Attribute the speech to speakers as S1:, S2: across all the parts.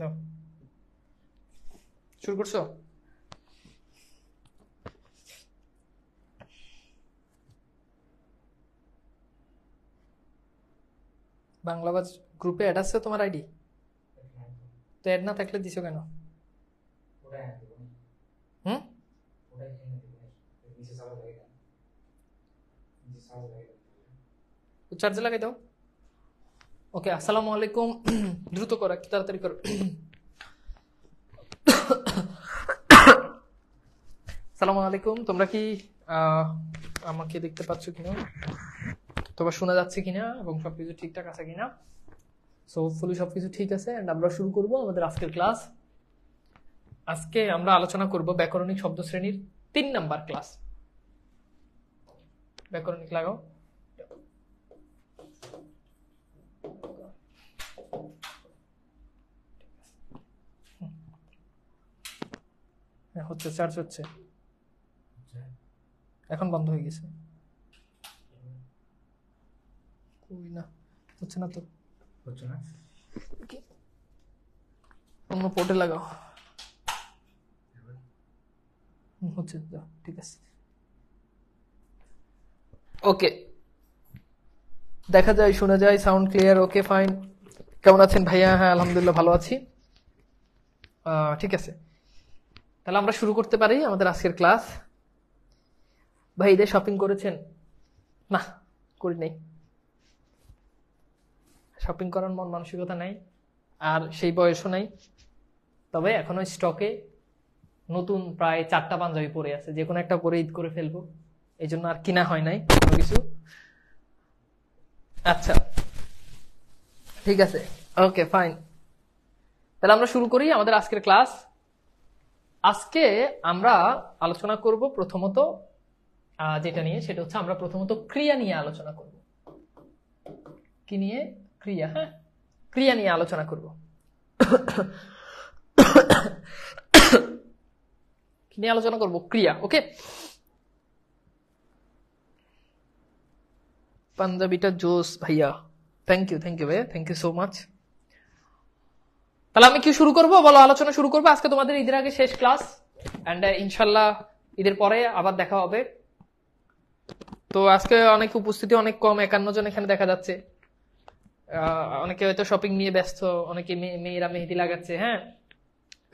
S1: দাও, শুরু করছো? বাংলাবাজ গ্রুপে অ্যাড আছে তোমার আইডি? তো অ্যাড না থাকলে দিছো কেন? হুম, চার্জে লাগাই দাও। ওকে, আসসালামু আলাইকুম। দ্রুত করো, একটু তাড়াতাড়ি করো। আসসালামু আলাইকুম। তোমরা কি আমাকে দেখতে পাচ্ছ কিনা, তোমার শোনা যাচ্ছে কিনা এবং সবকিছু ঠিকঠাক আছে কিনা? সো হোপফুলি সবকিছু ঠিক আছে। এন্ড আমরা শুরু করব আমাদের আজকের ক্লাস। আজকে আমরা আলোচনা করব ব্যাকরণিক শব্দ শ্রেণীর 3 নাম্বার ক্লাস। ব্যাকরণিক লাগাও। হচ্ছে, চার্জ হচ্ছে, এখন বন্ধ হয়ে গেছে। কই না, হচ্ছে না তো, হচ্ছে না। অন্য পোর্টে লাগাও। হচ্ছে, ঠিক আছে। ওকে, দেখা যায়, শোনা যায়, সাউন্ড ক্লিয়ার। ওকে, ফাইন। কেমন আছেন ভাইয়া? হ্যাঁ, আলহামদুলিল্লাহ ভালো আছি। ঠিক আছে, তাহলে আমরা শুরু করতে পারি আমাদের আজকের ক্লাস। ভাই, ঈদে শপিং করেছেন? না, করি নাই। শপিং করার মন মানসিকতা নাই, আর সেই বয়সও নাই। তবে এখনো স্টকে নতুন প্রায় 4টা পাঞ্জাবি পরে আছে, যে কোনো একটা পরে ঈদ করে ফেলবো, এই জন্য আর কিনা হয় নাই কোনো কিছু। আচ্ছা, ঠিক আছে, ওকে ফাইন। তাহলে আমরা শুরু করি আমাদের আজকের ক্লাস। আজকে আমরা আলোচনা করব প্রথমত যেটা নিয়ে, সেটা হচ্ছে আমরা প্রথমত ক্রিয়া নিয়ে আলোচনা করব। কি নিয়ে? ক্রিয়া। হ্যাঁ, ক্রিয়া নিয়ে আলোচনা করব। কি নিয়ে আলোচনা করব? ক্রিয়া। ওকে, পাঞ্জাবিটা জোস ভাইয়া, থ্যাংক ইউ ভাইয়া, থ্যাংক ইউ সো মাচ। তাহলে আমি কি শুরু করব? বলো, আলোচনা শুরু করবো। আজকে তোমাদের ঈদের আগে শেষ ক্লাস, এন্ড ইনশাল্লাহ ঈদের পরে আবার দেখা হবে। তো আজকে অনেক উপস্থিতি অনেক কম, 51 জন এখানে দেখা যাচ্ছে। অনেকে হয়তো শপিং নিয়ে ব্যস্ত, অনেকে মেয়েরা মেহেদি লাগাচ্ছে। হ্যাঁ,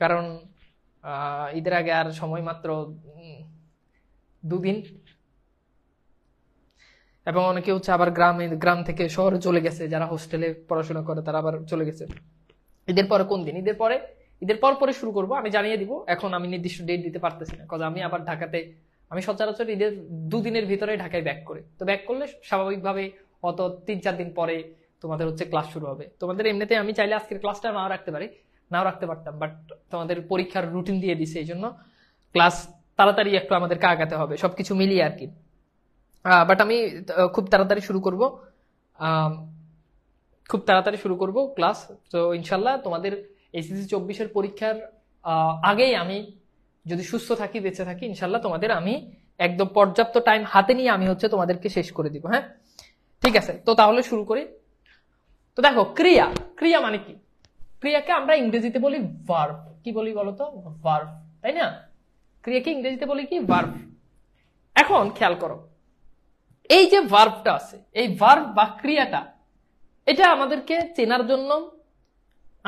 S1: কারণ ঈদের আগে আর সময় মাত্র 2 দিন, এবং অনেকে হচ্ছে আবার গ্রাম থেকে শহরে চলে গেছে, যারা হোস্টেলে পড়াশোনা করে তারা আবার চলে গেছে। ঈদের পরে কোন দিন? ঈদের পরে শুরু করব, আমি জানিয়ে দিব। এখন আমি নির্দিষ্ট ডেট দিতে পারতেছি না, কারণ আমি আবার ঢাকাতে, আমি সচরাচর ঈদের 2 দিনের ভিতরে ঢাকায় ব্যাক করি। তো ব্যাক করলে স্বাভাবিকভাবে অত 3-4 দিন পরে তোমাদের হচ্ছে ক্লাস শুরু হবে। তোমাদের এমনিতে আমি চাইলে আজকের ক্লাসটা নাও রাখতে পারতাম, বাট তোমাদের পরীক্ষার রুটিন দিয়ে দিছে, এই জন্য ক্লাস তাড়াতাড়ি একটু আমাদেরকে আগাতে হবে, সবকিছু মিলিয়ে আর কি। বাট আমি খুব তাড়াতাড়ি শুরু করব ক্লাস। তো ইনশাল্লাহ তোমাদের এসএসসি 24-এর পরীক্ষার আগেই, আমি যদি সুস্থ থাকি, বেঁচে থাকি, ইনশাল্লাহ তোমাদের আমি একদম পর্যাপ্ত টাইম হাতে নিয়ে আমি হচ্ছে তোমাদেরকে শেষ করে দিব। হ্যাঁ, ঠিক আছে। তো তাহলে শুরু করি। তো দেখো, ক্রিয়া মানে কি? ক্রিয়াকে আমরা ইংরেজিতে বলি ভার্ব। কি বলি বলতো? ভার্ব, তাই না? ক্রিয়াকে ইংরেজিতে বলি কি? ভার্ব। এখন খেয়াল করো, এই যে ভার্বটা আছে, এই ভার্ব বা ক্রিয়াটা, এটা আমাদেরকে চেনার জন্য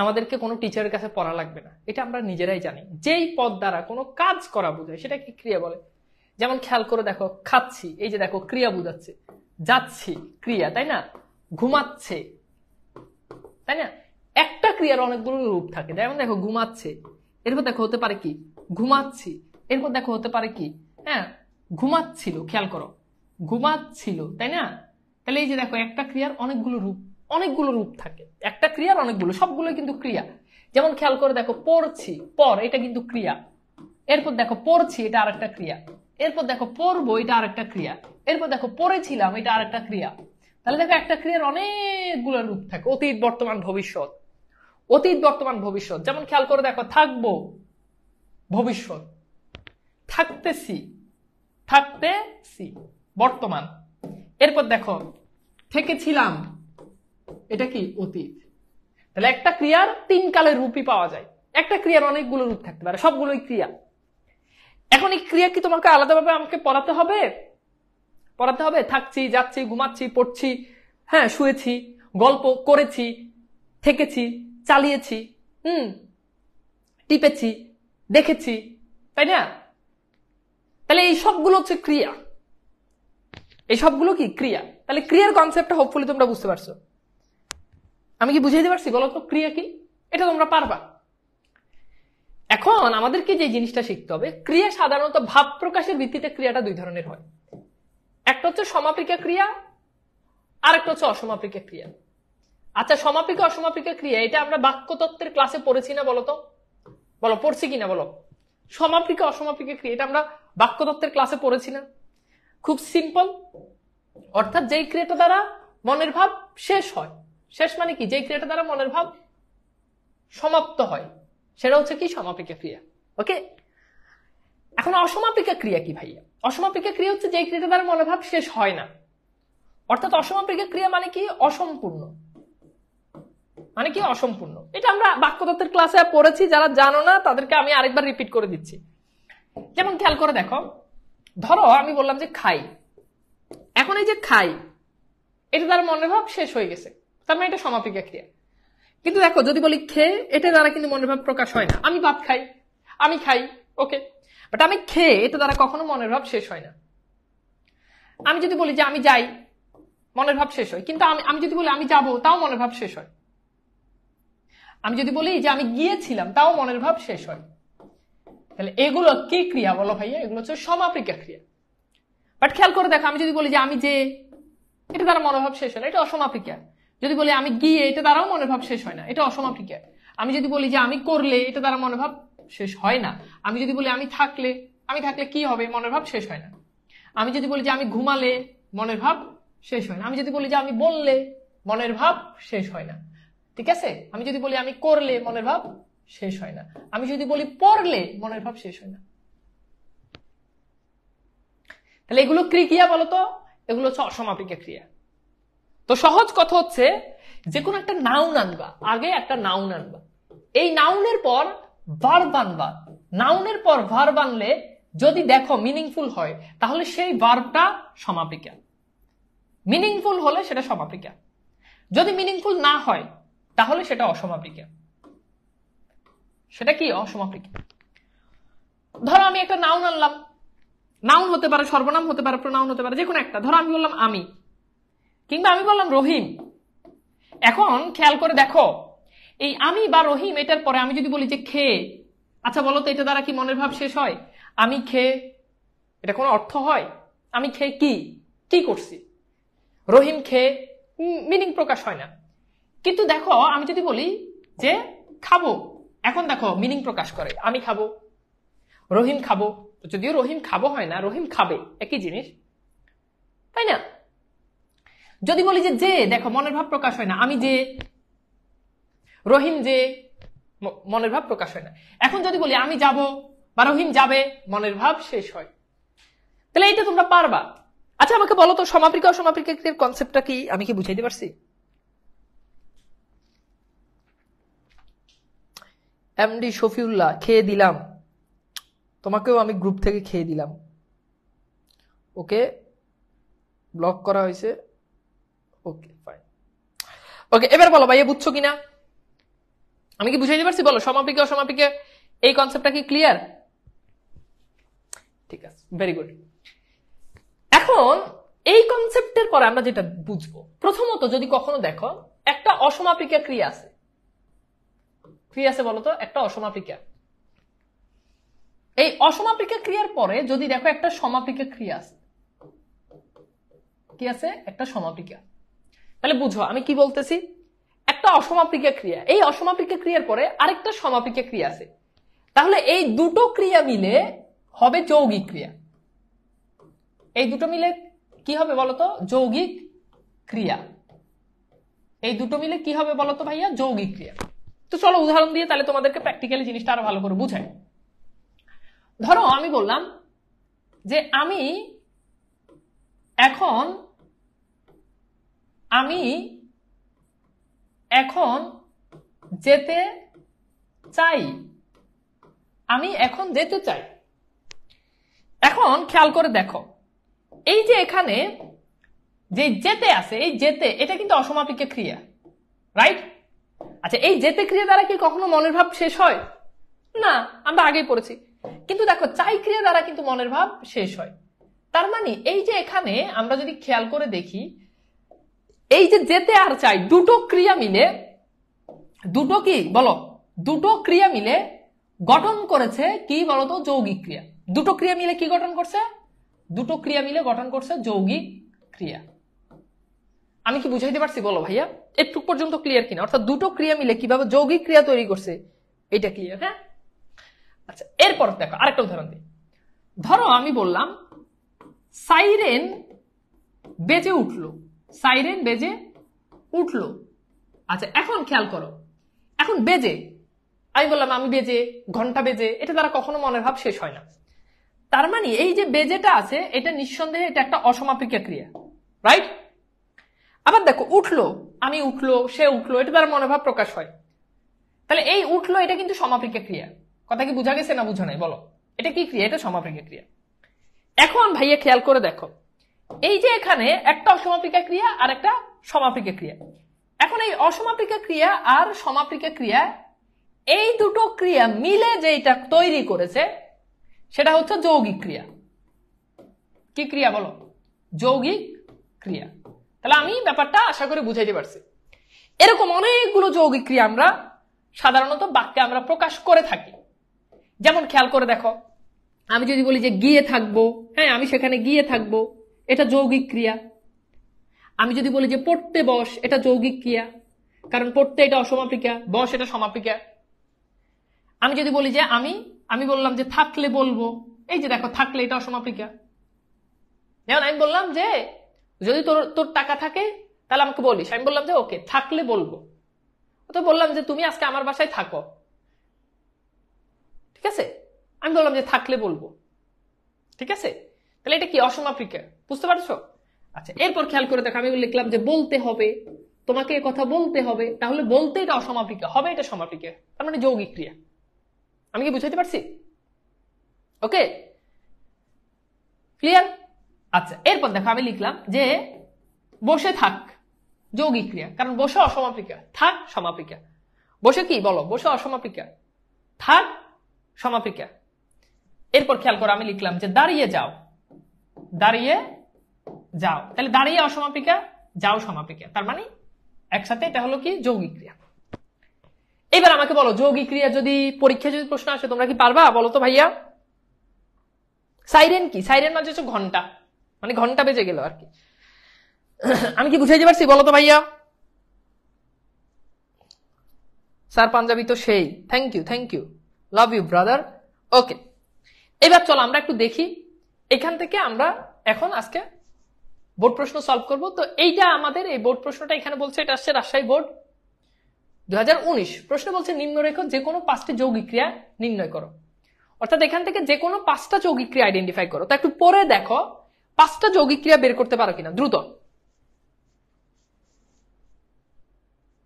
S1: আমাদেরকে কোনো টিচারের কাছে পড়া লাগবে না, এটা আমরা নিজেরাই জানি। যেই পদ দ্বারা কোনো কাজ করা বোঝায় সেটাকে ক্রিয়া বলে। যেমন খেয়াল করে দেখো, খাচ্ছি, এই যে দেখো ক্রিয়া বোঝাচ্ছে। যাচ্ছি, ক্রিয়া, তাই না? ঘুমাচ্ছে, তাই না? একটা ক্রিয়ার অনেকগুলো রূপ থাকে। যেমন দেখো, ঘুমাচ্ছে, এরপর দেখো হতে পারে কি? ঘুমাচ্ছি, এরপর দেখো হতে পারে কি? হ্যাঁ, ঘুমাচ্ছিল, খেয়াল করো, ঘুমাচ্ছিল, তাই না? তাহলে এই যে দেখো, একটা ক্রিয়ার অনেকগুলো রূপ থাকে। একটা ক্রিয়ার অনেকগুলো, সবগুলো কিন্তু ক্রিয়া। যেমন খেয়াল করে দেখো, পড়ছি, পর, এটা কিন্তু ক্রিয়া। এরপর দেখো পড়ছি, এটা আরেকটা ক্রিয়া। এরপর দেখো পড়বো, এটা আরেকটা ক্রিয়া। এরপর দেখো পড়েছিলাম, এটা আরেকটা ক্রিয়া। তাহলে দেখো, একটা ক্রিয়ার অনেকগুলো রূপ থাকে। অতীত, বর্তমান, ভবিষ্যৎ। অতীত, বর্তমান, ভবিষ্যৎ। যেমন খেয়াল করে দেখো, থাকবো, ভবিষ্যৎ। থাকতেছি, বর্তমান। এরপর দেখো, থেকেছিলাম, এটা কি? অতীত। তাহলে একটা ক্রিয়ার 3 কালের রূপই পাওয়া যায়, একটা ক্রিয়ার অনেকগুলো রূপ থাকতে পারে, সবগুলোই ক্রিয়া। এখন এই ক্রিয়া কি তোমাকে আলাদাভাবে আমাকে পড়াতে হবে? পড়াতে হবে? থাকছি, যাচ্ছি, ঘুমাচ্ছি, পড়ছি, হ্যাঁ শুয়েছি, গল্প করেছি, থেকেছি, চালিয়েছি, টিপেছি, দেখেছি, তাই না? তাহলে এই সবগুলো হচ্ছে ক্রিয়া, এই সবগুলো কি ক্রিয়া। তাহলে ক্রিয়ার কনসেপ্টটা হোপফুলি তোমরা বুঝতে পারছো। আমি কি বুঝাইতে পারছি বলো তো ক্রিয়া কি? এটা তোমরা পারবা। এখন আমাদেরকে যে জিনিসটা শিখতে হবে, ক্রিয়া সাধারণত ভাব প্রকাশের ভিত্তিতে ক্রিয়াটা 2 ধরনের হয়। একটা হচ্ছে সমাপিকা ক্রিয়া, আর একটা হচ্ছে অসমাপিকা ক্রিয়া। আচ্ছা, সমাপিকা অসমাপিকা ক্রিয়া এটা আমরা বাক্যতত্ত্বের ক্লাসে পড়েছি না বলো তো? বলো পড়ছি কিনা বলো। সমাপিকা অসমাপিকা ক্রিয়া এটা আমরা বাক্যতত্ত্বের ক্লাসে পড়েছি না? খুব সিম্পল, অর্থাৎ যেই ক্রিয়াটা দ্বারা মনের ভাব শেষ হয়। শেষ মানে কি? যেই ক্রিয়াটা দ্বারা মনের ভাব সমাপ্ত হয় সেটা হচ্ছে কি? সমাপিকা ক্রিয়া। ওকে, এখন অসমাপিকা ক্রিয়া কি ভাইয়া? অসমাপিকা ক্রিয়া হচ্ছে যেই ক্রিয়াটা দ্বারা মনের ভাব শেষ হয় না। অর্থাৎ অসমাপিকা ক্রিয়া মানে কি? অসম্পূর্ণ। মানে কি? অসম্পূর্ণ। এটা আমরা বাক্যতত্ত্বের ক্লাসে পড়েছি, যারা জানো না তাদেরকে আমি আরেকবার রিপিট করে দিচ্ছি। যেমন খেয়াল করে দেখো, ধরো আমি বললাম যে খাই, এখন এই যে খাই এটা দ্বারা মনের ভাব শেষ হয়ে গেছে, তার মানে এটা সমাপিকা ক্রিয়া। কিন্তু দেখো যদি বলি খেয়ে, এটা দ্বারা কিন্তু মনের ভাব প্রকাশ হয় না। আমি ভাত খাই, আমি খাই, ওকে, বাট আমি খেয়ে এটা দ্বারা কখনো মনের ভাব শেষ হয় না। আমি যদি বলি যে আমি যাই, মনের ভাব শেষ হয়, কিন্তু আমি যদি বলি আমি যাব, তাও মনের ভাব শেষ হয়। আমি যদি বলি যে আমি গিয়েছিলাম, তাও মনের ভাব শেষ হয়। তাহলে এগুলো কি ক্রিয়া বলো ভাইয়া? এগুলো হচ্ছে সমাপিকা ক্রিয়া। বাট খেয়াল করে দেখো, আমি যদি বলি যে আমি যে, এটা দ্বারা মনের ভাব শেষ হয় না, এটা অসমাপিকা। যদি বলি আমি গিয়ে, এটা দ্বারাও মনের ভাব শেষ হয় না, এটা অসমাপিকা। আমি যদি বলি যে আমি করলে, এটা দ্বারা মনের ভাব শেষ হয় না। আমি যদি বলি আমি থাকলে কি হবে? মনের ভাব শেষ হয় না। আমি যদি বলি যে আমি ঘুমালে, মনের ভাব শেষ হয় না। আমি যদি বলি যে আমি বললে, মনের ভাব শেষ হয় না। ঠিক আছে? আমি যদি বলি আমি করলে, মনের ভাব শেষ হয় না। আমি যদি বলি পড়লে, মনের ভাব শেষ হয় না। তাহলে এগুলো ক্রিয়া বলতো, এগুলো হচ্ছে অসমাপিকা ক্রিয়া। তো সহজ কথা হচ্ছে, যে কোনো একটা নাউন আনবা, আগে একটা নাউন আনবা, এই নাউনের পর ভার্ব আনবা। নাউনের পর ভার্ব আনলে যদি দেখো মিনিংফুল হয়, তাহলে সেই ভার্বটা সমাপিকা। মিনিংফুল হলে সেটা সমাপিকা, যদি মিনিংফুল না হয় তাহলে সেটা অসমাপিকা। সেটা কি? অসমাপিকা। ধরো আমি একটা নাউন আনলাম, নাউন হতে পারে, সর্বনাম হতে পারে, প্রোনাউন হতে পারে, যে কোনো একটা। ধরো আমি বললাম আমি, কিংবা আমি বললাম রহিম। এখন খেয়াল করে দেখো, এই আমি বা রহিম এটার পরে আমি যদি বলি যে খেয়ে, আচ্ছা বলো তো এটা দ্বারা কি মনের ভাব শেষ হয়? আমি খেয়ে, এটা কোনো অর্থ হয়? আমি খেয়ে কি কি করছি? রহিম খেয়ে, মিনিং প্রকাশ হয় না। কিন্তু দেখো আমি যদি বলি যে খাবো, এখন দেখো মিনিং প্রকাশ করে। আমি খাবো, রহিম খাবো, যদিও রহিম খাবো হয় না, রহিম খাবে, একই জিনিস, তাই না? যদি বলি যে দেখো মনের ভাব প্রকাশ হয় না। আমি যে, রহিম যে, মনের ভাব প্রকাশ হয় না। এখন যদি বলি আমি যাব বা রহিম যাবে, মনের ভাব শেষ হয়। তাহলে এটা তোমরা পারবা। আচ্ছা আমাকে বলো তো সমাপিকা অসমাপিকা ক্রিয়ার কনসেপ্টটা কি? আমি কি বুঝাইতে পারছি? এমডি শফিউল্লাহ, খেয়ে দিলাম, তোমাকেও আমি গ্রুপ থেকে খেয়ে দিলাম, ওকে ব্লক করা হয়েছে, ওকে ফাইন। ওকে, এবার বলো ভাইয়া বুঝছো কিনা? আমি কি বুঝাইতে পারছি? বলো সমাপিকা অসমাপিকা এই কনসেপ্টটা কি ক্লিয়ার? ঠিক আছে, ভেরি গুড। এখন এই কনসেপ্টের পরে আমরা যেটা বুঝবো, প্রথমত যদি কখনো দেখো একটা অসমাপিকা ক্রিয়া আছে, ক্রিয়া আছে বলতো, একটা অসমাপিকা। এই অসমাপিকা ক্রিয়ার পরে যদি দেখো একটা সমাপিকা ক্রিয়া আছে, কি আছে? একটা সমাপিকা। তাহলে বুঝো আমি কি বলতেছি। একটা অসমাপিকা ক্রিয়া, এই অসমাপিকা ক্রিয়ার পরে আরেকটা সমাপিকা ক্রিয়া আছে, তাহলে এই দুটো ক্রিয়া মিলে হবে যৌগিক ক্রিয়া। এই দুটো মিলে কি হবে বলতো? যৌগিক ক্রিয়া। এই দুটো মিলে কি হবে বলতো ভাইয়া? যৌগিক ক্রিয়া। তো চলো উদাহরণ দিয়ে তাহলে তোমাদেরকে প্র্যাকটিক্যালি জিনিসটা আরো ভালো করে বুঝাই। ধরো আমি বললাম যে আমি এখন যেতে চাই, আমি এখন যেতে চাই। এখন খেয়াল করে দেখো, এই যে এখানে যে যেতে আছে, এই যেতে এটা কিন্তু অসমাপিক ক্রিয়া, রাইট? আচ্ছা, এই যেতে ক্রিয়া দ্বারা কি কখনো মনের ভাব শেষ হয় না? আমরা আগেই পড়েছি। কিন্তু দেখো, চাই ক্রিয়া দ্বারা কিন্তু মনের ভাব শেষ হয়। তার মানে এই যে এখানে আমরা যদি খেয়াল করে দেখি, এই যে যেতে আর চাই দুটো ক্রিয়া মিলে, দুটো কি বলো, দুটো ক্রিয়া মিলে গঠন করেছে কি বলতো, যৌগিক ক্রিয়া। দুটো ক্রিয়া মিলে কি গঠন করছে? দুটো ক্রিয়া মিলে গঠন করছে যৌগিক ক্রিয়া। আমি কি বুঝাইতে পারছি বলো ভাইয়া? একটু পর্যন্ত ক্লিয়ার কিনা? অর্থাৎ দুটো ক্রিয়া মিলে কিভাবে যৌগিক ক্রিয়া তৈরি করছে এটা ক্লিয়ার? হ্যাঁ, আচ্ছা, এরপর দেখো আরেকটা উদাহরণ দিই। ধরো আমি বললাম সাইরেন বেজে উঠলো, সাইরেন বেজে উঠলো। আচ্ছা, এখন খেয়াল করো, এখন বেজে, আমি বললাম আমি বেজে, ঘন্টা বেজে, এটা দ্বারা কখনো মনের ভাব শেষ হয় না। তার মানে এই যে বেজেটা আছে এটা নিঃসন্দেহে এটা একটা অসমাপিক ক্রিয়া, রাইট? আবার দেখো উঠলো, আমি উঠলো, সে উঠলো, এটা দ্বারা মনের ভাব প্রকাশ হয়। তাহলে এই উঠলো এটা কিন্তু সমাপিক ক্রিয়া। কথা কি বোঝা গেছে না বুঝা নাই বলো? এটা কি ক্রিয়া? এটা সমাপিক ক্রিয়া। এখন ভাইয়া খেয়াল করে দেখো, এই যে এখানে একটা অসমাপিক ক্রিয়া আর একটা সমাপিক ক্রিয়া। এখন এই অসমাপিক ক্রিয়া আর সমাপিক ক্রিয়া, এই দুটো ক্রিয়া মিলে যেটা তৈরি করেছে সেটা হচ্ছে যৌগিক ক্রিয়া। কি ক্রিয়া বলো? যৌগিক ক্রিয়া। তাহলে আমি ব্যাপারটা আশা করি বুঝাইতে পারছি। এরকম অনেকগুলো যৌগিক ক্রিয়া আমরা সাধারণত বাক্যে আমরা প্রকাশ করে থাকি। যেমন খেয়াল করে দেখো, আমি যদি বলি যে গিয়ে থাকবো, হ্যাঁ আমি সেখানে গিয়ে থাকবো, এটা যৌগিক ক্রিয়া। আমি যদি বলি যে পড়তে বস, এটা যৌগিক ক্রিয়া, কারণ পড়তে এটা অসমাপিকা, বস এটা সমাপিকা। আমি যদি বলি যে আমি বললাম যে থাকলে বলবো, এই যে দেখো থাকলে এটা অসমাপিকা। যেমন আমি বললাম যে যদি তোর টাকা থাকে তাহলে আমাকে বলিস, আমি বললাম যে ওকে থাকলে বলবো। তো বললাম যে তুমি আজকে আমার বাসায় থাকো, ঠিক আছে, আমি বললাম যে থাকলে বলবো, ঠিক আছে। তাহলে এটা কি? অসমাপিকা। বুঝতে পারছো? আচ্ছা, এরপর খেয়াল করে দেখো, আমি লিখলাম যে বলতে হবে, তোমাকে এ কথা বলতে হবে, তাহলে বলতে এটা অসমাপিকা, হবে এটা সমাপিকা, তার মানে যৌগিক ক্রিয়া। আমি কি বুঝাইতে পারছি? ওকে, ক্লিয়ার? আচ্ছা, এরপর দেখো আমি লিখলাম যে বসে থাক, যৌগিক ক্রিয়া, কারণ বসে অসমাপিকা, থাক সমাপিকা। বসে কি বলো? বসে অসমাপিকা, থাক সমাপিকা। এরপর খেয়াল করো, আমি লিখলাম যে দাঁড়িয়ে যাও, দাঁড়িয়ে যাও, তাহলে দাঁড়িয়ে অসমাপিকা, যাও সমাপিকা, তার মানে একসাথে এটা হলো কি? যৌগিক ক্রিয়া। এবার আমাকে বলো, যৌগিক ক্রিয়া যদি পরীক্ষা যদি প্রশ্ন আসে তোমরা কি পারবা বলো তো ভাইয়া? সাইরেন কি? সাইরেন মানে হচ্ছে ঘন্টা, মানে ঘন্টা বেজে গেল আর কি। আমি কি বুঝাইতে পারছি বলো তো ভাইয়া? স্যার পাঞ্জাবি তো সেই, thank you, thank you, love you brother. Okay, এবার চলো আমরা একটু দেখি, এখান থেকে আমরা এখন আজকে বোর্ড প্রশ্ন সলভ করব। তো এইটা আমাদের এই বোর্ড প্রশ্নটা এখানে বলছে, এটা আসছে রাজশাহী বোর্ড 2019। প্রশ্ন বলছে নিম্নরেখ যে কোনো 5টি যৌগিক ক্রিয়া নির্ণয় করো। অর্থাৎ এখান থেকে যে কোনো 5টা যৌগিক ক্রিয়া আইডেন্টিফাই করো। তো একটু পরে দেখো 5টা যৌগিক ক্রিয়া বের করতে পারো কিনা, দ্রুত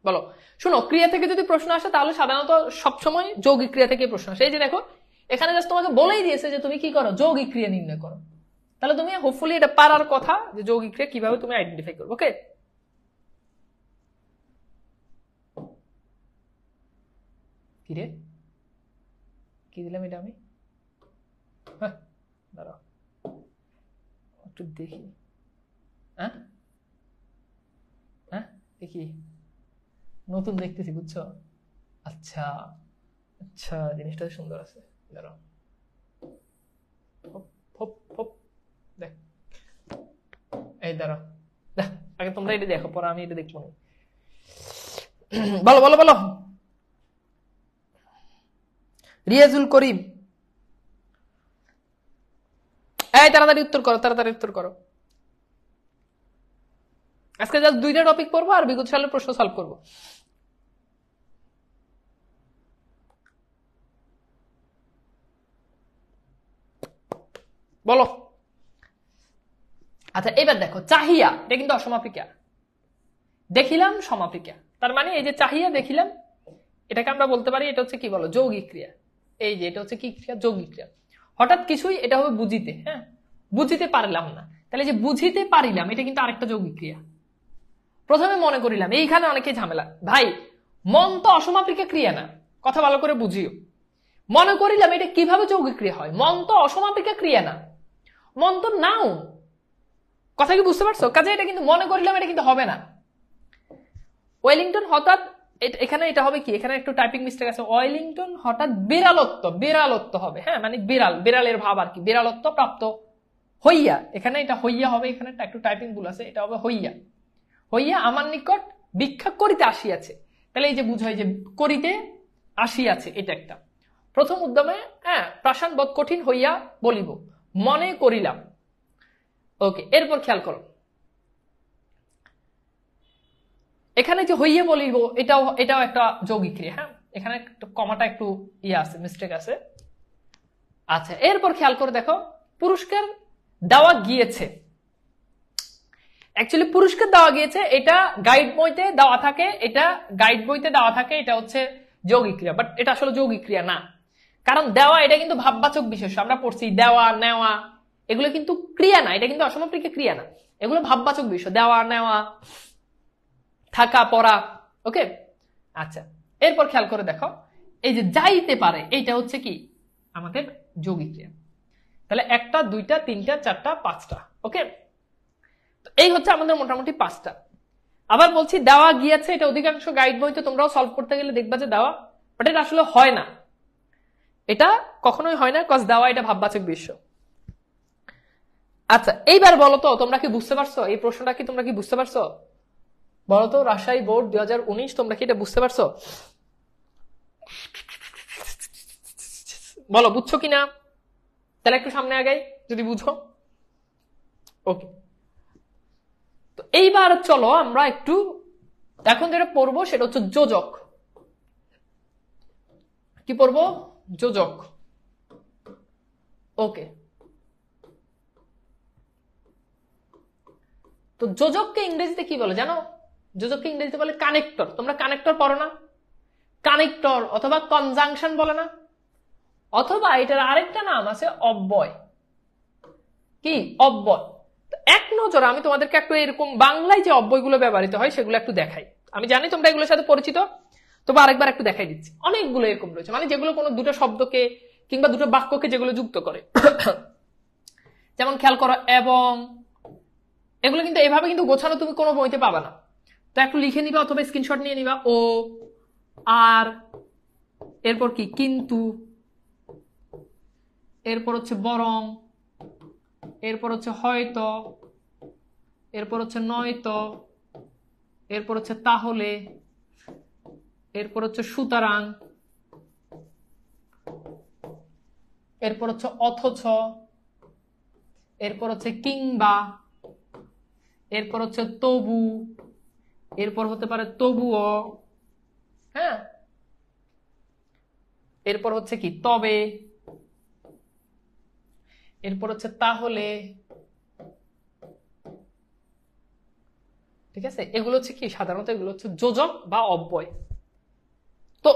S1: বলো। শোনো, ক্রিয়া থেকে যদি প্রশ্ন আসে তাহলে সাধারণত সবসময় যৌগিক ক্রিয়া থেকে প্রশ্ন আসে। এই যে দেখো এখানে জাস্ট তোমাকে বলেই দিয়েছে যে তুমি কি করো, যৌগিক ক্রিয়া নির্ণয় করো। তাহলে তুমি হোপফুলি এটা পারার কথা যে যৌগিক ক্রিয়া কিভাবে তুমি আইডেন্টিফাই করবে। ওকে, কি রে কি দিলাম এটা আমি? হ্যাঁ দাঁড়াও একটু দেখি। হ্যাঁ হ্যাঁ দেখি, নতুন দেখতেছি বুঝছো। আচ্ছা আচ্ছা, জিনিসটা সুন্দর আছে, দাঁড়াও। দেখ, এই দাঁড়াও, আগে তোমরা এটা দেখো, পরে আমি এটা দেখবো না। বলো বলো বলো। রিয়াজুল করিম, এই তাড়াতাড়ি উত্তর করো, তাড়াতাড়ি উত্তর করো। আজকে জাস্ট 2টা টপিক পড়বো আর বিগত সালের প্রশ্ন সলভ করবো। বলো। আচ্ছা, এবার দেখো চাহিয়া, এটা কিন্তু অসমাপিকা, দেখিলাম সমাপিকা। তার মানে এই যে চাহিয়া দেখিলাম, এটাকে আমরা বলতে পারি এটা হচ্ছে কি বলো, যৌগিক ক্রিয়া। এই যে এটা হচ্ছে কি ক্রিয়া, যৌগিক ক্রিয়া। হঠাৎ কিছুই, এটা হবে বুঝিতে, হ্যাঁ, বুঝিতে পারলাম না, তাহলে যে বুঝিতে পারিলাম এটা কিন্তু আরেকটা যৌগিক ক্রিয়া। প্রথমে মনে করিলাম, এইখানে অনেকে ঝামেলা ভাই, মন তো অসমাপিকা ক্রিয়া না, কথা ভালো করে বুঝিও। মনে করিলাম এটা কিভাবে যৌগিক ক্রিয়া হয়? মন তো অসমাপিকা ক্রিয়া না, মন তো নাও, কথা কি বুঝতে পারছো? কাজে এটা কিন্তু মনে করিলাম এটা কিন্তু হবে না। ওয়েলিংটন হঠাৎ, এখানে এটা হবে কি, এখানে একটু টাইপিং মিস্টেক আছে। ওয়েলিংটন হঠাৎ বিড়ালত্ব হবে, হ্যাঁ, মানে বিড়ালের ভাব আর কি, বিড়ালত্ব প্রাপ্ত হইয়া, এখানে এটা হইয়া হবে, এখানে একটু টাইপিং ভুল আছে, এটা হবে হইয়া আমার নিকট ভিক্ষা করিতে আসিয়াছে। তাহলে এই যে বুঝাই যে করিতে আসিয়াছে, এটা একটা প্রথম উদ্যমে, হ্যাঁ, প্রাসান বোধ কঠিন হইয়া বলিব, মনে করিলাম। ওকে, এরপর খেয়াল করো, এখানে যে হইয়া বলিব এটাও একটা যৌগিক ক্রিয়া, হ্যাঁ, এখানে কমাটা একটু আছে, মিস্টেক আছে। আচ্ছা, এরপর খেয়াল করে দেখো, পুরস্কার দেওয়া গিয়েছে। অ্যাকচুয়ালি পুরস্কার দেওয়া গিয়েছে এটা গাইড বইতে দেওয়া থাকে, এটা হচ্ছে যৌগিক ক্রিয়া, বাট এটা আসলে যৌগিক ক্রিয়া না। কারণ দেওয়া এটা কিন্তু ভাববাচক বিশেষ্য, আমরা পড়ছি দেওয়া নেওয়া, এগুলো কিন্তু ক্রিয়া না, এটা কিন্তু অসমাপিক ক্রিয়া না, এগুলো ভাববাচক বিশেষ্য, দেওয়া নেওয়া, থাকা পড়া। ওকে, আচ্ছা, এরপর খেয়াল করে দেখো, এই যে যাইতে পারে, এইটা হচ্ছে কি আমাদের যৌগিক ক্রিয়া। তাহলে একটা, দুইটা, তিনটা, চারটা, পাঁচটা। ওকে, তো এই হচ্ছে আমাদের মোটামুটি পাঁচটা। আবার বলছি দেওয়া গিয়েছে, এটা অধিকাংশ গাইড বইতে তোমরাও সলভ করতে গেলে দেখবা যে দেওয়া, বাট এটা আসলে হয় না, এটা কখনোই হয় না, কজ দেওয়া এটা ভাববাচক বিশেষ্য। আচ্ছা, এইবার বলো তো তোমরা কি বুঝতে পারছো এই প্রশ্নটা, কি তোমরা কি বুঝতে পারছো? বলতো রাজশাহী বোর্ড 2019, তোমরা কি এটা বুঝতে পারছো? বলো বুঝছো কিনা, তাহলে একটু সামনে আগাই যদি বুঝো। ওকে, তো এইবার চলো আমরা একটু এখন যেটা পড়বো সেটা হচ্ছে যোজক। কি পড়বো? যোজক। ওকে, তো যোজককে ইংরেজিতে কি বলে জানো? যোজককে ইংরেজিতে বলে কানেক্টর। তোমরা কানেক্টর পড়ো না? কানেক্টর অথবা কনজাংশন বলে না? অথবা এটার আরেকটা নাম আছে অব্যয়। কি অব্যয়? এক নজর আমি তোমাদেরকে একটু এরকম বাংলায় যে অব্যয়গুলো ব্যবহৃত হয় সেগুলো একটু দেখাই। আমি জানি তোমরা এগুলোর সাথে পরিচিত, তবে আরেকবার একটু দেখাই দিচ্ছি। অনেকগুলো এরকম রয়েছে, মানে যেগুলো কোনো দুটো শব্দকে কিংবা দুটো বাক্যকে যেগুলো যুক্ত করে। যেমন খেয়াল করো এবং, এগুলো কিন্তু এভাবে কিন্তু গোছানো তুমি কোনো বইতে পাবা না, তো একটু লিখে নিবা অথবা স্ক্রিনশট নিয়ে নিবা। ও, আর, এরপর কি কিন্তু, এরপর হচ্ছে বরং, এরপর হচ্ছে হয়তো, এরপর হচ্ছে নয়তো, এরপর হচ্ছে তাহলে, এরপর হচ্ছে সুতরাং, এরপর হচ্ছে অথচ, এরপর হচ্ছে কিংবা, এরপর হচ্ছে তবু, এরপর হতে পারে তবুও, হ্যাঁ, এরপর হচ্ছে কি তবে, এরপর হচ্ছে তাহলে, ঠিক আছে? এগুলো হচ্ছে কি সাধারণত এগুলো হচ্ছে যোজক বা অব্যয়। তো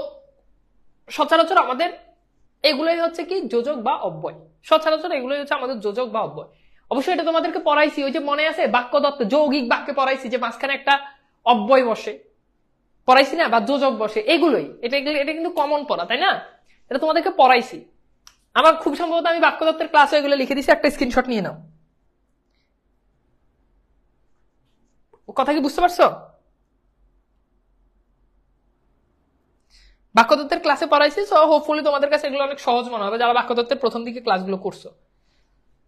S1: সচরাচর আমাদের এগুলোই হচ্ছে কি যোজক বা অব্যয়, সচরাচর এগুলোই হচ্ছে আমাদের যোজক বা অব্যয়। অবশ্যই এটা তোমাদেরকে পড়াইছি, ওই যে মনে আছে বাক্যদত্ত যৌগিক বাক্যে পড়াইছি যে মাঝখানে একটা অব্যয় বসে, পড়াইছি না, বা যোজক বসে, এগুলোই। এটা কিন্তু কমন পড়া, তাই না? এটা তোমাদেরকে পড়াইছি। আমার খুব সম্ভবত আমি বাক্যদত্তের ক্লাসে এগুলো লিখে দিছি, একটা স্ক্রিনশট নিয়ে নাও। কথা কি বুঝতে পারছো? বাক্যতত্ত্বের ক্লাসে পড়াইছি, সো হোপফুলি তোমাদের কাছে এগুলো অনেক সহজ মনে হবে যারা বাক্যতত্ত্বের প্রথম দিকে ক্লাসগুলো করছো।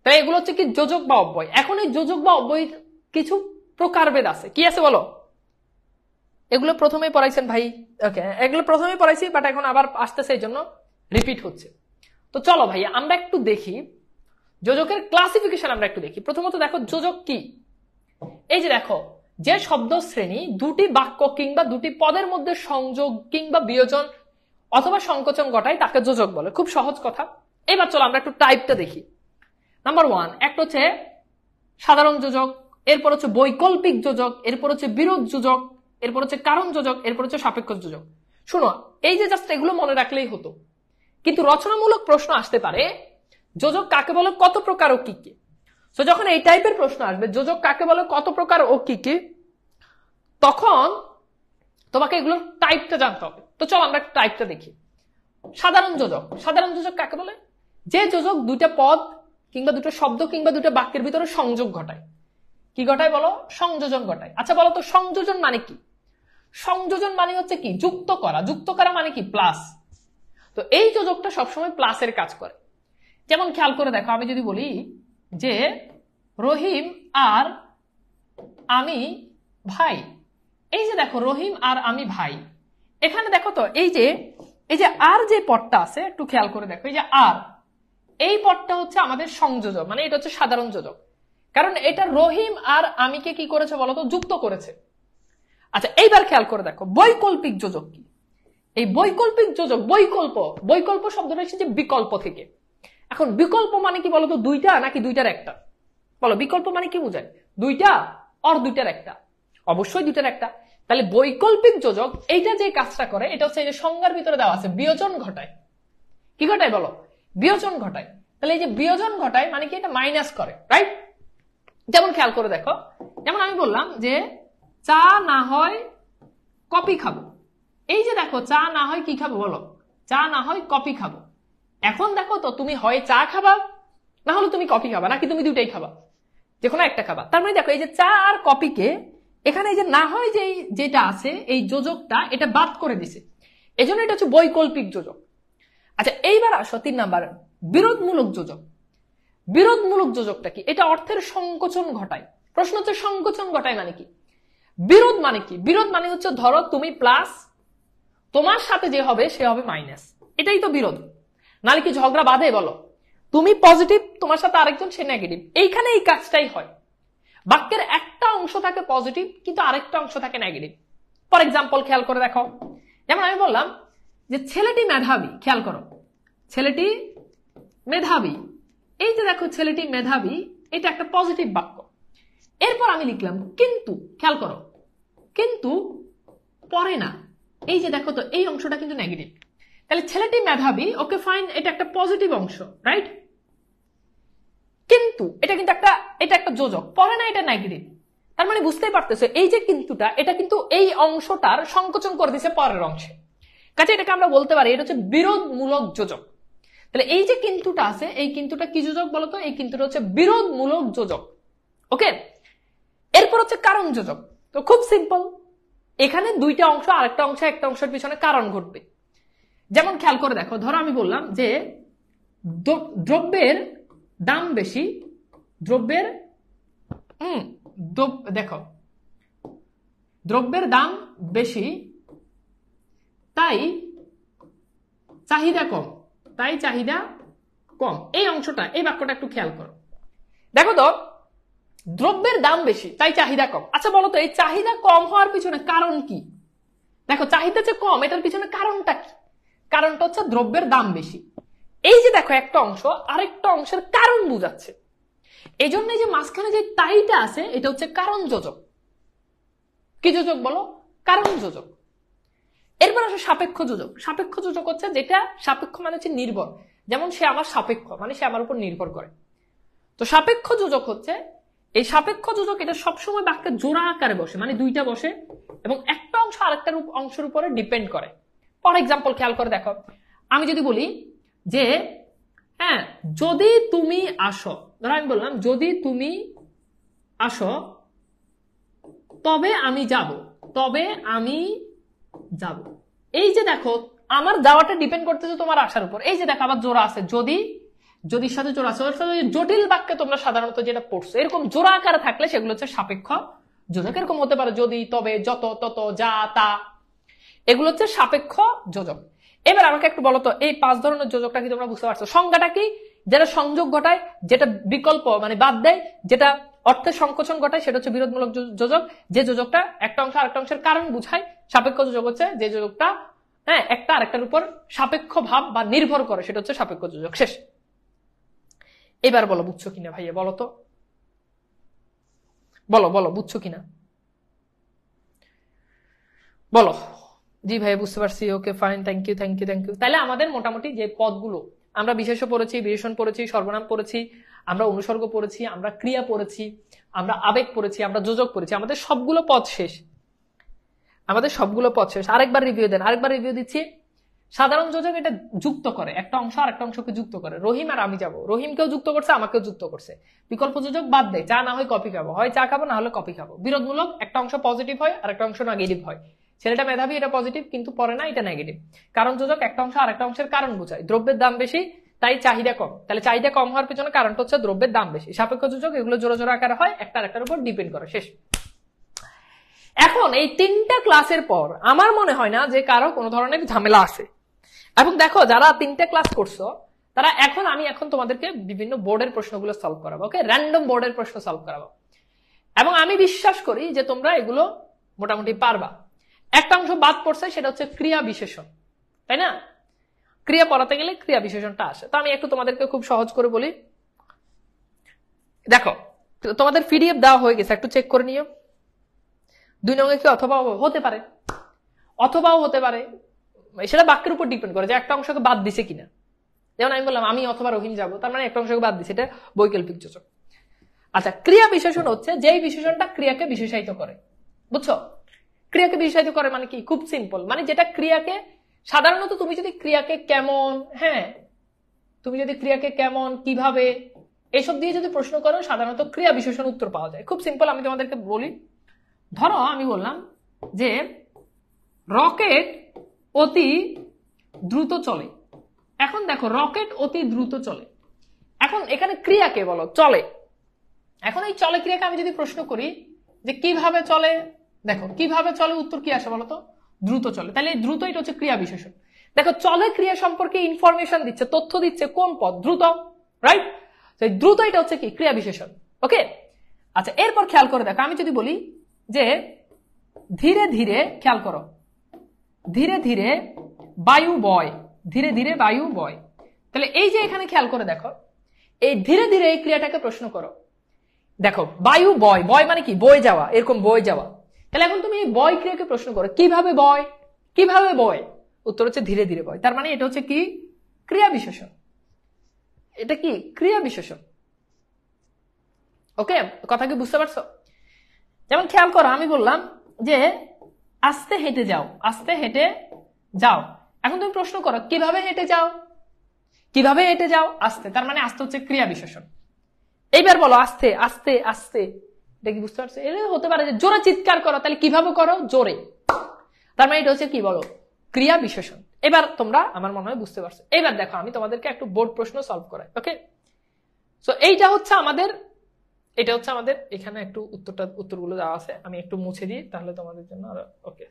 S1: তাই এগুলো হচ্ছে কি যোজক বা অব্যয়। এখন এই যোজক বা অব্যয়ের কিছু প্রকারভেদ আছে। কি আছে বলো? এগুলো প্রথমেই পড়াইছেন ভাই। ওকে, এগুলো প্রথমেই পড়াইছি, বাট এখন আবার আসতেছে, এই জন্য রিপিট হচ্ছে। তো চলো ভাই আমরা একটু দেখি যোজকের ক্লাসিফিকেশন। আমরা একটু দেখি। প্রথমত দেখো যোজক কি। এই যে দেখো, যে শব্দ শ্রেণী দুটি বাক্য কিংবা দুটি পদের মধ্যে সংযোগ কিংবা বিয়োজন অথবা সংকোচন ঘটায় তাকে যোজক বলে। খুব সহজ কথা। এবার চলো আমরা একটু টাইপটা দেখি। নাম্বার 1, একটা হচ্ছে সাধারণ যোজক, এরপর হচ্ছে বৈকল্পিক যোজক, এরপর হচ্ছে বিরোধ যোজক, এরপর হচ্ছে কারণ যোজক, এরপর হচ্ছে সাপেক্ষ যোজক। শোনো, এই যে জাস্ট এগুলো মনে রাখলেই হতো, কিন্তু রচনামূলক প্রশ্ন আসতে পারে যোজক কাকে বলে, কত প্রকার ও কি কি। তো যখন এই টাইপের প্রশ্ন আসবে যোজক কাকে বলে, কত প্রকার ও কি কি, তখন তোমাকে এগুলোর টাইপটা জানতে হবে। তো চল আমরা টাইপটা দেখি। সাধারণ যোজক, সাধারণ যোজক কাকে বলে, যে যোজক দুইটা পদ কিংবা দুটো শব্দ কিংবা দুটো বাক্যের ভিতরে সংযোগ ঘটায়। কি ঘটায় বলো, সংযোজন ঘটায়। আচ্ছা বলো তো সংযোজন মানে কি? সংযোজন মানে হচ্ছে কি, যুক্ত করা। যুক্ত করা মানে কি, প্লাস। তো এই যোজকটা সবসময় প্লাসের কাজ করে। যেমন খেয়াল করে দেখো, আমি যদি বলি যে রহিম আর আমি ভাই, এই যে দেখো রহিম আর আমি ভাই, এখানে দেখো তো এই যে আর যে পদটা আছে একটু খেয়াল করে দেখো, এই যে আর, এই পদটা হচ্ছে আমাদের সংযোজক, মানে এটা হচ্ছে সাধারণ যোজক, কারণ এটা রহিম আর আমিকে কি করেছে বলতো, যুক্ত করেছে। আচ্ছা এইবার খেয়াল করে দেখো বৈকল্পিক যোজক কি। এই বৈকল্পিক যোজক, বৈকল্প শব্দটা এসেছে বিকল্প থেকে। এখন বিকল্প মানে কি বলতো, দুইটা নাকি দুইটার একটা? বলো বিকল্প মানে কি বোঝায়, দুইটা আর দুইটার একটা? অবশ্যই দুইটার একটা। তাহলে বৈকল্পিক যোজক এইটা যে কাজটা করে, এটা হচ্ছে এই যে সংজ্ঞার ভিতরে দেওয়া আছে, বিয়োজন ঘটায়। কি ঘটায় বলো, বিয়োজন ঘটায়। তাহলে এই যে বিয়োজন ঘটায় মানে কি, এটা মাইনাস করে, রাইট? যেমন খেয়াল করে দেখো, যেমন আমি বললাম যে চা না হয় কফি খাবো। এই যে দেখো চা না হয় কি খাবো বলো, চা না হয় কফি খাবো। এখন দেখো তো তুমি হয় চা খাবা না হলে তুমি কফি খাবা, নাকি তুমি দুইটাই খাবা, যে কোনো একটা খাবা। তার মানে দেখো এই যে চা আর কফিকে এখানে এই যে না হয় যে যেটা আছে এই যোজকটা এটা বাদ করে দিছে, এজন্য এটা হচ্ছে বৈকল্পিক যোজক। আচ্ছা এইবার আসো 3 নাম্বার, বিরোধমূলক যোজক। বিরোধমূলক যোজকটা কি? এটা অর্থের সংকোচন ঘটায়। প্রশ্ন হচ্ছে সংকোচন ঘটায় মানে কি, বিরোধ মানে কি? বিরোধ মানে হচ্ছে ধরো তুমি প্লাস, তোমার সাথে যে হবে সে হবে মাইনাস, এটাই তো বিরোধ। নালে কি ঝগড়া বাঁধে বলো, তুমি পজিটিভ তোমার সাথে আরেকজন সে নেগেটিভ, এইখানে এই কাজটাই হয়। বাক্যের একটা অংশ থাকে পজিটিভ কিন্তু আরেকটা অংশ থাকে নেগেটিভ। ফর এক্সাম্পল খেয়াল করে দেখো, যেমন আমি বললাম যে ছেলেটি মেধাবী, খেয়াল করো ছেলেটি মেধাবী, এই যে দেখো ছেলেটি মেধাবী, এটা একটা পজিটিভ বাক্য। এরপর আমি লিখলাম কিন্তু, খেয়াল করো কিন্তু পরে না, এই যে দেখো তো এই অংশটা কিন্তু নেগেটিভ। তাহলে ছেলেটি মেধাবী, ওকে ফাইন, এটা একটা পজিটিভ অংশ, রাইট? কিন্তু এটা কিন্তু এটা একটা যোজক, পরে না এটা নেগেটিভ। তার মানে বুঝতেই পারতেছো এই যে কিন্তুটা, এটা কিন্তু এই অংশটার সংকোচন করে দিছে পরের অংশে। কাজে এটাকে আমরা বলতে পারি এটা হচ্ছে বিরোধমূলক যোজক। তাহলে এই যে কিন্তুটা আছে, এই কিন্তুটা কি যোজক বলতো, এই কিন্তুটা হচ্ছে বিরোধমূলক যোজক। ওকে, এরপর হচ্ছে কারণ যোজক। তো খুব সিম্পল, এখানে দুইটা অংশ, আরেকটা অংশ একটা অংশের পিছনে কারণ ঘটবে। যেমন খেয়াল করে দেখো, ধরো আমি বললাম যে দ্রব্যের দাম বেশি, দ্রব্যের দেখো দ্রব্যের দাম বেশি তাই চাহিদা কম, তাই চাহিদা কম। এই অংশটা, এই বাক্যটা একটু খেয়াল করো। দেখো তো দ্রব্যের দাম বেশি তাই চাহিদা কম। আচ্ছা বলো তো এই চাহিদা কম হওয়ার পিছনে কারণ কি? দেখো চাহিদা যে কম, এটার পিছনে কারণটা কি? কারণটা হচ্ছে দ্রব্যের দাম বেশি। এই যে দেখো একটা অংশ আরেকটা অংশের কারণ বুঝাচ্ছে, এই জন্য যে মাঝখানে যে তাইটা আছে এটা হচ্ছে কারণ যোজক। কি যোজক বলো, কারণ যোজক। এরপর আসে সাপেক্ষ যোজক। সাপেক্ষ যোজক হচ্ছে যেটা, সাপেক্ষ মানে হচ্ছে নির্ভর, যেমন সে আমার সাপেক্ষ মানে সে আমার উপর নির্ভর করে। তো সাপেক্ষ যোজক হচ্ছে, এই সাপেক্ষ যোজক এটা সবসময় বাক্যে জোড়া আকারে বসে, মানে দুইটা বসে এবং একটা অংশ আরেকটা অংশের উপরে ডিপেন্ড করে। ফর এক্সাম্পল খেয়াল করে দেখো, আমি যদি বলি যে হ্যাঁ যদি তুমি আসো, ধরো আমি বললাম যদি তুমি আসো তবে আমি যাব, তবে আমি যাব। এই যে দেখো আমার যাওয়াটা ডিপেন্ড করতেছে তোমার আসার উপর। এই যে দেখো আবার জোড়া আছে, যদি, যদির সাথে জোড়া আছে। জটিল বাক্যে তোমরা সাধারণত যেটা পড়ছো এরকম জোড়া আকারে থাকলে সেগুলো হচ্ছে সাপেক্ষ যোজক। এরকম হতে পারে যদি, তবে, যত, তত, যা, তা, এগুলো হচ্ছে সাপেক্ষ যোজক। এবার আমাকে একটু বলো তো এই 5 ধরনের যোজকটা কি তোমরা বুঝতে পারছো? সংজ্ঞাটা কি? যেটা সংযোগ ঘটায়, যেটা বিকল্প মানে বাদ দেয়, যেটা অর্থের সংকোচন ঘটায় সেটা হচ্ছে বিরোধমূলক যোজক। যে যোজকটা একটা অংশ আরেকটা অংশের কারণ বুঝায়। সাপেক্ষ যোজক হচ্ছে যে যোজকটা একটা আরেকটার উপর সাপেক্ষ ভাব বা নির্ভর করে, সেটা হচ্ছে সাপেক্ষ যোজক। শেষ। এবার বলো বুঝছো কিনা ভাইয়া, বলো তো, বলো বুঝছো কিনা বলো, জি ভাই বুঝতে পারছি, okay fine, thank you thank you thank you. তাহলে আমাদের মোটামুটি যে পদগুলো আমরা বিশেষ্য পড়েছি, বিশেষণ পড়েছি, সর্বনাম পড়েছি, আমরা অনুসর্গ পড়েছি, আমরা ক্রিয়া পড়েছি, আমরা আবেগ পড়েছি, আমরা যোজক পড়েছি, আমাদের সবগুলো পদ শেষ, আমাদের সবগুলো পদ শেষ। আরেকবার রিভিউ দেন, আরেকবার রিভিউ দিচ্ছি। সাধারণ যোজক এটা যুক্ত করে, একটা অংশ আর একটা অংশকে যুক্ত করে। রহিম আর আমি যাবো, রহিমকেও যুক্ত করছে, আমাকেও যুক্ত করছে। বিকল্প যোজক বাদ দেয়, চা না হয় কফি খাবো, হয় চা খাবো না হলে কফি খাবো। বিরোধমূলক, একটা অংশ পজিটিভ হয় আর একটা অংশ নেগেটিভ হয়। ছেলেটা মেধাবী, এটা পজিটিভ, কিন্তু পরে না, এটা নেগেটিভ। কারণ যোজক একটা অংশ আর একটা অংশের কারণ বোঝায়। দ্রব্যের দাম বেশি তাই চাহিদা কম, তাহলে চাহিদা কম হওয়ার পিছনে কারণটা হচ্ছে দ্রব্যের দাম বেশি। সাপেক্ষ যোজক এগুলো জোড়া জোড়া আকারে হয়, একটা আরেকটার উপর ডিপেন্ড করে, শেষ। এখন এই 3টা ক্লাসের পর আমার মনে হয় না যে কারো কোনো ধরনের ঝামেলা আছে। এবং দেখো যারা 3টা ক্লাস করছো তারা আমি এখন তোমাদেরকে বিভিন্ন বোর্ডের প্রশ্নগুলো সলভ করাবো, ওকে, র্যান্ডম বোর্ডের প্রশ্ন সলভ করাবো। এবং আমি বিশ্বাস করি যে তোমরা এগুলো মোটামুটি পারবা। একটা অংশ বাদ পড়ছে, সেটা হচ্ছে ক্রিয়া বিশেষণ, তাই না? ক্রিয়া পড়াতে গেলে ক্রিয়া বিশেষণটা আসে। তো আমি একটু তোমাদেরকে খুব সহজ করে বলি। দেখো তোমাদের পিডিএফ দেওয়া হয়ে গেছে, একটু চেক করে নিও। 2 নঙ্গে কি অথবা হতে পারে, অথবাও হতে পারে, সেটা বাক্যের উপর ডিপেন্ড করে যে একটা অংশকে বাদ দিছে কিনা। যেমন আমি বললাম আমি অথবা রহিম যাবো, তার মানে একটা অংশকে বাদ দিছে, এটা বৈকল্পিক যোজক। আচ্ছা, ক্রিয়া বিশেষণ হচ্ছে যেই বিশেষণটা ক্রিয়াকে বিশেষায়িত করে, বুঝছো? ক্রিয়াকে বিশেষায়িত করে মানে কি? খুব সিম্পল, মানে যেটা ক্রিয়াকে, সাধারণত তুমি যদি ক্রিয়াকে কেমন, হ্যাঁ, তুমি যদি ক্রিয়াকে কেমন, কিভাবে, এসব দিয়ে যদি প্রশ্ন করো, সাধারণত ক্রিয়া বিশেষণ উত্তর পাওয়া যায়। খুব সিম্পল, আমি তোমাদেরকে বলি। ধরো আমি বললাম যে রকেট অতি দ্রুত চলে। এখন দেখো রকেট অতি দ্রুত চলে, এখন এখানে ক্রিয়াকে বলো চলে। এখন এই চলে ক্রিয়াকে আমি যদি প্রশ্ন করি যে কিভাবে চলে, দেখো কিভাবে চলে, উত্তর কি আসে বলতো? দ্রুত চলে। তাহলে এই দ্রুত, এটা হচ্ছে ক্রিয়া বিশেষণ। দেখো চলে ক্রিয়া সম্পর্কে ইনফরমেশন দিচ্ছে, তথ্য দিচ্ছে, কোন পদ? দ্রুত, রাইট? দ্রুত এটা হচ্ছে কি? ক্রিয়া বিশেষণ, ওকে। আচ্ছা, এরপর খেয়াল করে দেখো, আমি যদি বলি যে ধীরে ধীরে, খেয়াল করো, ধীরে ধীরে বায়ু বয়, ধীরে ধীরে বায়ু বয়। তাহলে এই যে এখানে খেয়াল করে দেখো, এই ধীরে ধীরে এই ক্রিয়াটাকে প্রশ্ন করো। দেখো বায়ু বয়, বয় মানে কি? বয়ে যাওয়া, এরকম বয়ে যাওয়া। তাহলে এখন তুমি এই বয় ক্রিয়াকে প্রশ্ন করো, কিভাবে বয়? কিভাবে বয়? উত্তর হচ্ছে ধীরে ধীরে বয়। তার মানে এটা হচ্ছে কি? ক্রিয়া বিশেষণ। এটা কি? ক্রিয়া বিশেষণ, ওকে। কথা কি বুঝতে পারছো? যেমন খেয়াল করো, আমি বললাম যে আস্তে হেঁটে যাও, আস্তে হেঁটে যাও। এখন তুমি প্রশ্ন করো কিভাবে হেঁটে যাও? কিভাবে হেঁটে যাও? আস্তে, তার মানে আস্তে হচ্ছে ক্রিয়া বিশেষণ। এইবার বলো আস্তে আস্তে আস্তে, এটা কি বুঝতে পারছো? এটা হতে পারে যে জোরে চিৎকার করো, তাহলে কিভাবে করো? জোরে, তার মানে এটা হচ্ছে কি বলো? ক্রিয়া বিশেষণ। এবার তোমরা আমার মনে হয় বুঝতে পারছো। এবার দেখো আমি তোমাদেরকে একটু বোর্ড প্রশ্ন সলভ করাই, ওকে। সো এইটা হচ্ছে আমাদের, এটা হচ্ছে আমাদের, এখানে একটু উত্তরগুলো দেওয়া আছে, আমি একটু মুছে দিই তাহলে তোমাদের জন্য আরো, ওকে।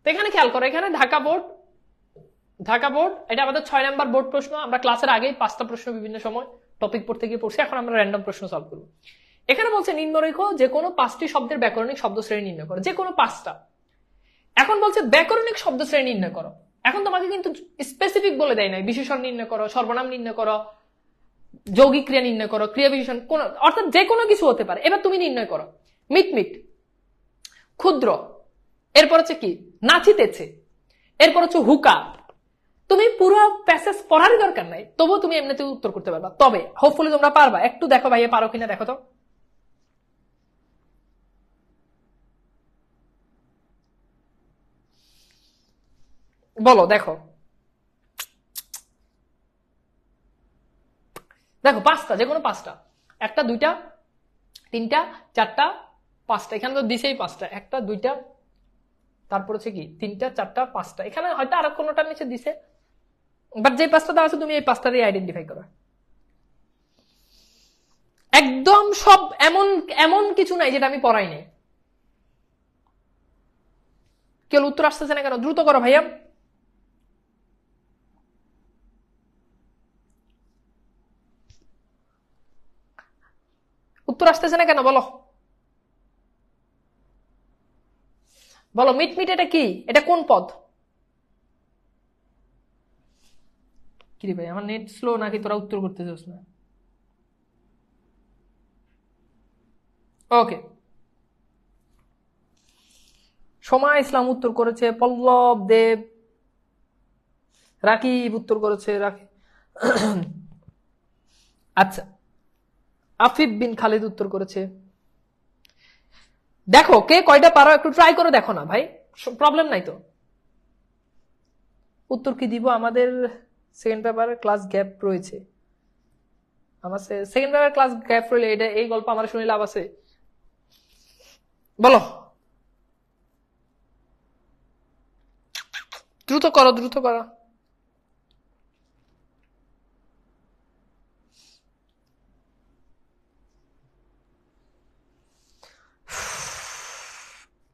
S1: তো এখানে খেয়াল করো, এখানে ঢাকা বোর্ড, ঢাকা বোর্ড, এটা আমাদের 6 নাম্বার বোর্ড প্রশ্ন। আমরা ক্লাসের আগেই 5টা প্রশ্ন বিভিন্ন সময় টপিক পড়তে গিয়ে পড়ছি, এখন আমরা র্যান্ডম প্রশ্ন সলভ করবো। এখানে বলছে নিম্নরেখ যে কোনো 5টি শব্দের ব্যাকরণিক শব্দ শ্রেণী নির্ণয় করো, যে কোনো 5টা। এখন বলছে ব্যাকরণিক শব্দ শ্রেণী নির্ণয় করো। এখন তোমাকে কিন্তু স্পেসিফিক বলে দেয় নাই, বিশেষণ নির্ণয় করো, সর্বনাম নির্ণয় করো, যৌগিক ক্রিয়া নির্ণয় করো, ক্রিয়া বিশেষণ, কোন, অর্থাৎ যে কোনো কিছু হতে পারে। এবার তুমি নির্ণয় করো। মিটমিট, ক্ষুদ্র, এরপর হচ্ছে কি? নাচিতেছে, এরপর হচ্ছে হুকা। তুমি পুরো প্যাসেজ পড়ারই দরকার নাই, তবুও তুমি এমনিতে উত্তর করতে পারবা। তবে হোপফুলি তোমরা পারবা। একটু দেখো ভাইয়া পারো কিনা, দেখো তো। বলো, দেখো দেখো 5টা, যে কোনো 5টা, 1টা 2টা 3টা 4টা 5টা। এখানে তো দিছেই 5টা, 1টা 2টা, তারপর হচ্ছে কি 3টা 4টা 5টা। এখানে হয়তো আরো কোনোটার নিচে দিছে, বাট যে 5টা দেওয়া আছে তুমি এই 5টা দিয়ে আইডেন্টিফাই করো। একদম সব এমন এমন কিছু নাই যেটা আমি পড়াই নাই। কেউ উত্তর আসতেছে না কেন? দ্রুত করো ভাইয়া। উত্তর আসতেছে না কেন? বলো বলো। মিটমিট এটা কি? এটা কোন পদ? কি রে ভাই, আমার নেট স্লো নাকি তোরা উত্তর করতে চাস না? ওকে, সোমা ইসলাম উত্তর করেছে, পল্লব দেব, রাকিব উত্তর করেছে, রাকিব। আচ্ছা, আফিফ বিন খালিদ উত্তর করেছে। দেখো কে কয়টা পারো, একটু ট্রাই করে দেখো না ভাই, প্রবলেম নাই তো। উত্তর কি দিব? আমাদের সেকেন্ড পেপারে ক্লাস গ্যাপ রয়েছে। আমার সেকেন্ড পেপার ক্লাস গ্যাপ রইলে এটা এই গল্প আমার শুনে লাভ আছে? বলো, দ্রুত করো, দ্রুত করো।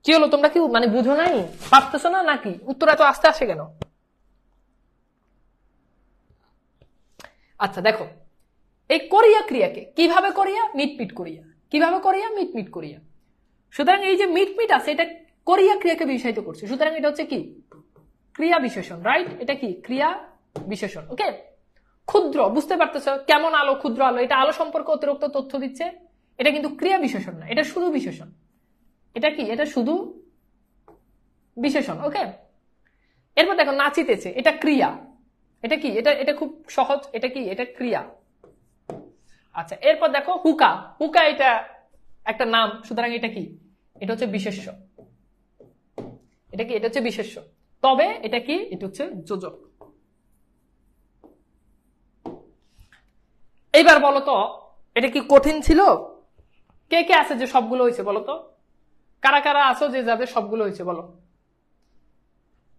S1: কি হলো, তোমরা কি মানে বুঝো নাই, পারতেছো না নাকি? উত্তর এত আস্তে আসে কেন? আচ্ছা দেখো, এই করিয়া ক্রিয়াকে কিভাবে করিয়া? মিটমিট করিয়া। কিভাবে করিয়া? মিটমিট করিয়া। সুতরাং এই যে মিটমিট আছে, এটা করিয়া ক্রিয়াকে বিষয়িত করছে, সুতরাং এটা হচ্ছে কি? ক্রিয়া বিশেষণ, রাইট? এটা কি? ক্রিয়া বিশেষণ। ওকে, ক্ষুদ্র, বুঝতে পারতেছো কেমন আলো, ক্ষুদ্র আলো, এটা আলো সম্পর্কে অতিরিক্ত তথ্য দিচ্ছে। এটা কিন্তু ক্রিয়া বিশেষণ না, এটা শুধু বিশেষণ। এটা কি? এটা শুধু বিশেষণ। ওকে, এরপর দেখো নাচিতেছে, এটা ক্রিয়া। এটা কি? এটা এটা খুব সহজ। এটা কি? এটা ক্রিয়া। আচ্ছা, এরপর দেখো হুকা। হুকা এটা একটা নাম, সুতরাং এটা কি? এটা হচ্ছে বিশেষ্য। এটা কি? এটা হচ্ছে বিশেষ্য। তবে এটা কি? এটা হচ্ছে যোজক। এইবার বলো তো, এটা কি কঠিন ছিল? কে কে আছে যে সবগুলো হয়েছে বলো তো? কারা কারা আছো যে যাদের সবগুলো হয়েছে বলো?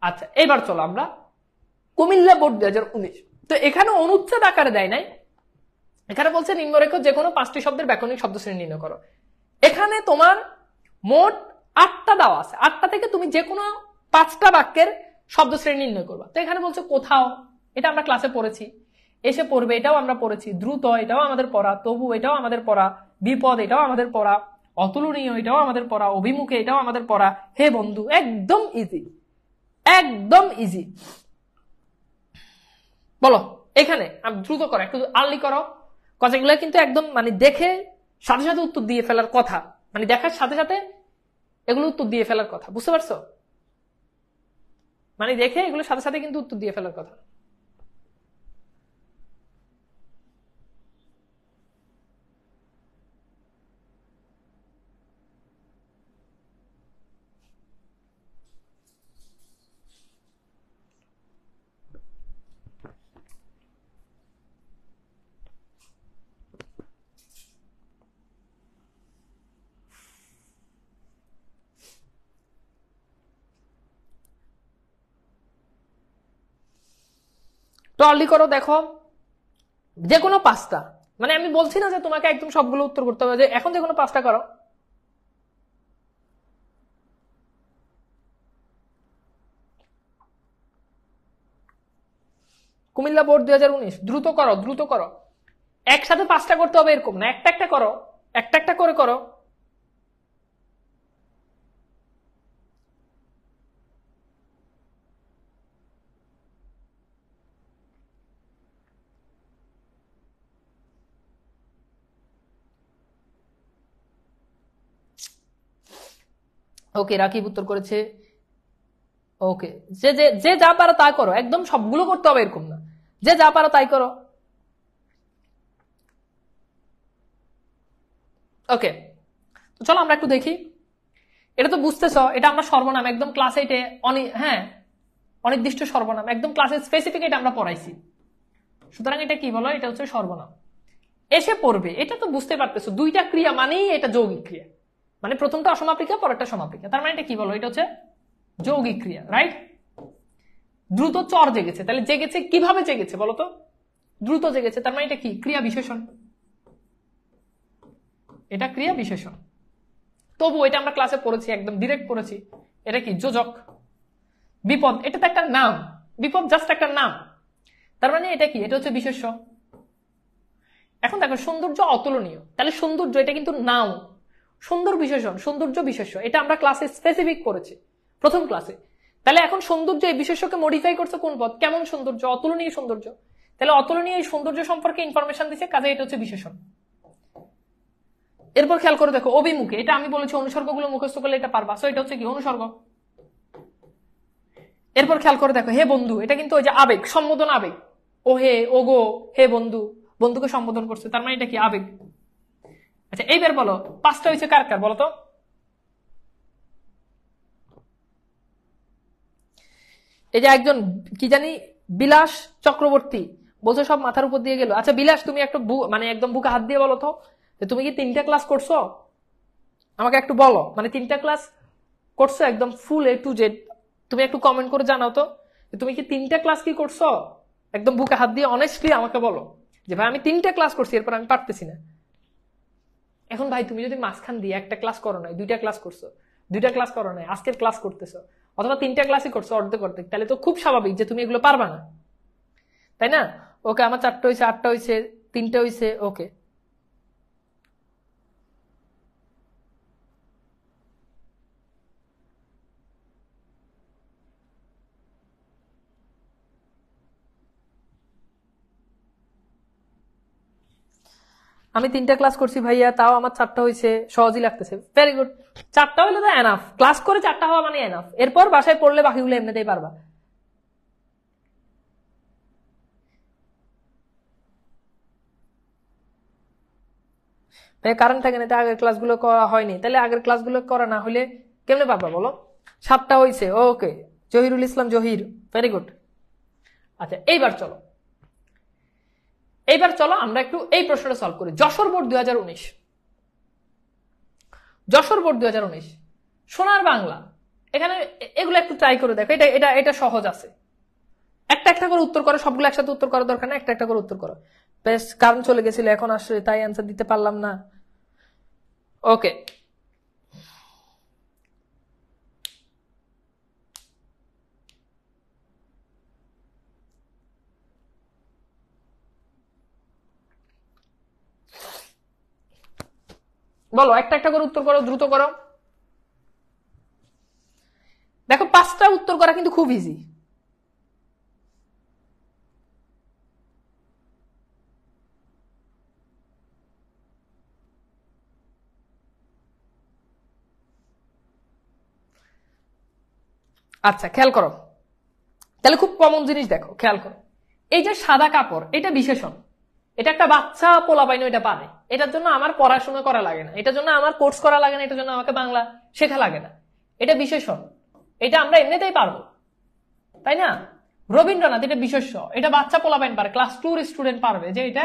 S1: আচ্ছা, এবার চলো আমরা কুমিল্লা বোর্ড 2019। তো এখানে অনুচ্ছেদ আকারে দেয় নাই, এখানে বলছে নিম্নরেখ যে কোনো 5টি শব্দের ব্যাকরণিক শব্দ শ্রেণী নির্ণয় করো। এখানে তোমার মোট 8টা দেওয়া আছে, 8টা থেকে তুমি যে কোনো 5টা বাক্যের শব্দ শ্রেণী নির্ণয় করবা। তো এখানে বলছে কোথাও, এটা আমরা ক্লাসে পড়েছি, এসে পড়বে এটাও আমরা পড়েছি, দ্রুত এটাও আমাদের পড়া, তবু এটাও আমাদের পড়া, বিপদ এটাও আমাদের পড়া, অতুলনীয় এটাও আমাদের পড়া, অভিমুখে এটাও আমাদের পড়া। হে বন্ধু, একদম ইজি, একদম ইজি। বলো এখানে দ্রুত করো, একটু আর্লি করো, কথাগুলো কিন্তু একদম মানে দেখে সাথে সাথে উত্তর দিয়ে ফেলার কথা, মানে দেখার সাথে সাথে এগুলো উত্তর দিয়ে ফেলার কথা, বুঝতে পারছো? মানে দেখে এগুলো সাথে সাথে কিন্তু উত্তর দিয়ে ফেলার কথা। তো আর্লি করো, দেখো যে কোনো 5টা, মানে আমি বলছি না যে তোমাকে একদম সবগুলো উত্তর করতে হবে, যে এখন যে কোনো 5টা করো। কুমিল্লা বোর্ড 2019, দ্রুত করো, দ্রুত করো। একসাথে 5টা করতে হবে এরকম না, একটা একটা করো, একটা একটা করে করো। ওকে, রাকিব উত্তর করেছে। ওকে, যে যে যে যা পারো তাই করো, একদম সবগুলো করতে হবে এরকম না, যে যা পারো তাই করো। ওকে, তো চলো আমরা একটু দেখি। এটা তো বুঝতেছ, এটা আমরা সর্বনাম একদম ক্লাস 8-এ হ্যাঁ অনির্দিষ্ট সর্বনাম একদম ক্লাসে স্পেসিফিক এটা আমরা পড়াইছি, সুতরাং এটা কি বলো? এটা হচ্ছে সর্বনাম। এসে পড়বে, এটা তো বুঝতে পারতেছো, দুইটা ক্রিয়া মানেই এটা যৌগিক ক্রিয়া, মানে প্রথমটা অসমাপিকা, পরেরটা সমাপিকা, তার মানে এটা কি বলো? এটা হচ্ছে যৌগিক ক্রিয়া, রাইট? দ্রুত চর জেগেছে, তাহলে জেগেছে কিভাবে জেগেছে বলো তো? দ্রুত জেগেছে, তার মানে এটা কি? ক্রিয়া বিশেষণ, এটা ক্রিয়া বিশেষণ। তবু এটা আমরা ক্লাসে পড়েছি, একদম ডিরেক্ট পড়েছি, এটা কি? যোজক। বিপদ, এটা তো একটা নাম, বিপদ জাস্ট একটা নাম, তার মানে এটা কি? এটা হচ্ছে বিশেষ্য। এখন দেখো সৌন্দর্য অতুলনীয়, তাহলে সৌন্দর্য এটা কিন্তু নাও, সুন্দর বিশেষণ, সৌন্দর্য বিশেষ্য, এটা আমরা ক্লাসে স্পেসিফিক পড়েছি প্রথম ক্লাসে। তাহলে এখন সৌন্দর্য এই বিশেষ্যকে মডিফাই করছে কোন পদ? কেমন সৌন্দর্য? অতুলনীয় সৌন্দর্য। তাহলে অতুলনীয় এই সৌন্দর্য সম্পর্কে ইনফরমেশন দিচ্ছে, কাজে এটা হচ্ছে বিশেষণ। এরপর খেয়াল করে দেখো অভিমুখে, এটা আমি বলেছি অনুসর্গগুলো মুখস্থ করলে এটা পারবা, সো এটা হচ্ছে কি? অনুসর্গ। এরপর খেয়াল করে দেখো, হে বন্ধু, এটা কিন্তু ওই যে আবেগ, সম্বোধন আবেগ। ও হে, ও গো, হে বন্ধু, বন্ধুকে সম্বোধন করছে, তার মানে এটা কি আবেগ। আচ্ছা এইবার বলো 5টা হয়েছে কার কার বলো তো। এই যে একজন কি জানি বিলাস চক্রবর্তী বলছো সব মাথার উপর দিয়ে গেল। আচ্ছা বিলাস, তুমি একটু মানে একদম বুকে হাত দিয়ে বলো তো, তুমি কি 3টা ক্লাস করছো? আমাকে একটু বলো, মানে 3টা ক্লাস করছো একদম ফুল A to Z। তুমি একটু কমেন্ট করে জানাও তো, তুমি কি 3টা ক্লাস কি করছো? একদম বুকে হাত দিয়ে অনেস্টলি আমাকে বলো যে ভাই আমি 3টা ক্লাস করছি, এরপর আমি পারতেছি না। এখন ভাই তুমি যদি মাঝখান দিয়ে একটা ক্লাস করো নাই, 2টা ক্লাস করছো, 2টা ক্লাস করো নাই, আজকের ক্লাস করতেছো, অথবা 3টা ক্লাসই করছো অর্ধেক অর্ধেক, তাহলে তো খুব স্বাভাবিক যে তুমি এগুলো পারবা না, তাই না? ওকে, আমার 4টা হয়েছে, 8টা হয়েছে, 3টা হয়েছে, ওকে। আমি 3টা ক্লাস করছি ভাইয়া, তাও আমার 4টা হয়েছে, সহজই লাগতেছে। Very good. 4টা হইলে তো এনাফ, ক্লাস করে 4টা হওয়া মানে এনাফ। এরপর বাসায় পড়লে বাকিগুলো এমনিতেই পারবা। কারেন্ট থাকে না, আগের ক্লাসগুলো করা হয়নি, তাহলে আগের ক্লাসগুলো করা না হলে কেমনে পারবা বলো? 7টা হয়েছে, ওকে। জহিরুল ইসলাম জহির, ভেরি গুড। আচ্ছা এইবার চলো আমরা একটু এই প্রশ্নটা সলভ করি। যশোর বোর্ড 2019, যশোর বোর্ড 2019 সোনার বাংলা, এখানে এগুলো একটু ট্রাই করে দেখো, এটা এটা এটা সহজ আছে। একটা একটা করে উত্তর করো, সবগুলো একসাথে উত্তর করার দরকার না, একটা একটা করে উত্তর করো। বেশ, কারণ চলে গেছিল, এখন আসলে তাই অ্যান্সার দিতে পারলাম না। ওকে, বলো, একটা একটা করে উত্তর করো, দ্রুত করো। দেখো 5টা উত্তর করা কিন্তু খুব ইজি। আচ্ছা খেয়াল করো, তাহলে খুব কমন জিনিস দেখো, খেয়াল করো। এই যে সাদা কাপড়, এটা বিশেষণ, এটা একটা বাচ্চা পোলাপাইন এটা পারে, এটার জন্য আমার পড়াশোনা করা লাগে না, এটার জন্য আমার কোর্স করা লাগে না, এটার জন্য আমাকে বাংলা শেখা লাগে না, এটা বিশেষণ, এটা আমরা এমনিতেই পারবো, তাই না? রবীন্দ্রনাথ, এটা বিশেষ্য, এটা বাচ্চা পোলাপাইন পারে, ক্লাস 2 স্টুডেন্ট পারবে যে এটা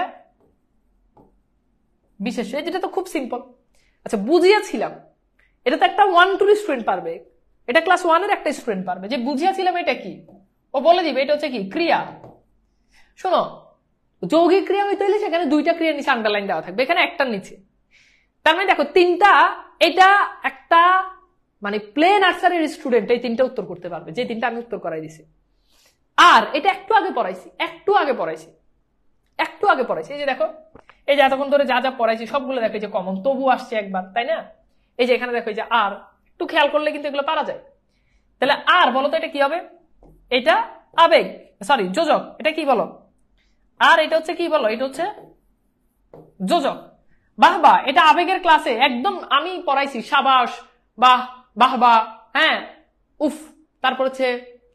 S1: বিশেষ্য, যেটা তো খুব সিম্পল। আচ্ছা বুঝিয়েছিলাম, এটা তো একটা 1-2 স্টুডেন্ট পারবে, এটা ক্লাস 1-এর একটা স্টুডেন্ট পারবে। যে বুঝিয়েছিলাম এটা কি, ও বলে দিবে এটা হচ্ছে কি ক্রিয়া। শোনো, যৌগিক ক্রিয়া হইতে হলে সেখানে 2টা ক্রিয়ার নিচে আন্ডারলাইন দেওয়া থাকবে, এখানে একটার নিচে। তার মানে দেখো 3টা, এটা একটা মানে প্লে নার্সারির স্টুডেন্ট এই 3টা উত্তর করতে পারবে, যে 3টা আমি উত্তর করাই দিছি। আর এটা একটু আগে পড়াইছি, এই যে দেখো, এই যে এতক্ষণ ধরে যা যা পড়াইছি সবগুলো দেখো, যে কমন তবু আসছে একবার, তাই না? এই যে এখানে দেখো, এই যে আর একটু খেয়াল করলে কিন্তু এগুলো পারা যায়। তাহলে আর বলো তো এটা কি হবে? এটা আবেগ, সরি যোজক, এটা কি বলো? আর এটা হচ্ছে কি বলো? এটা হচ্ছে যোজক। বাহ বাহ, এটা আবেগের ক্লাসে একদম আমি পড়াইছি, সাবাস, বাহ, বাহ বাহ, হ্যাঁ, উফ, তারপর হচ্ছে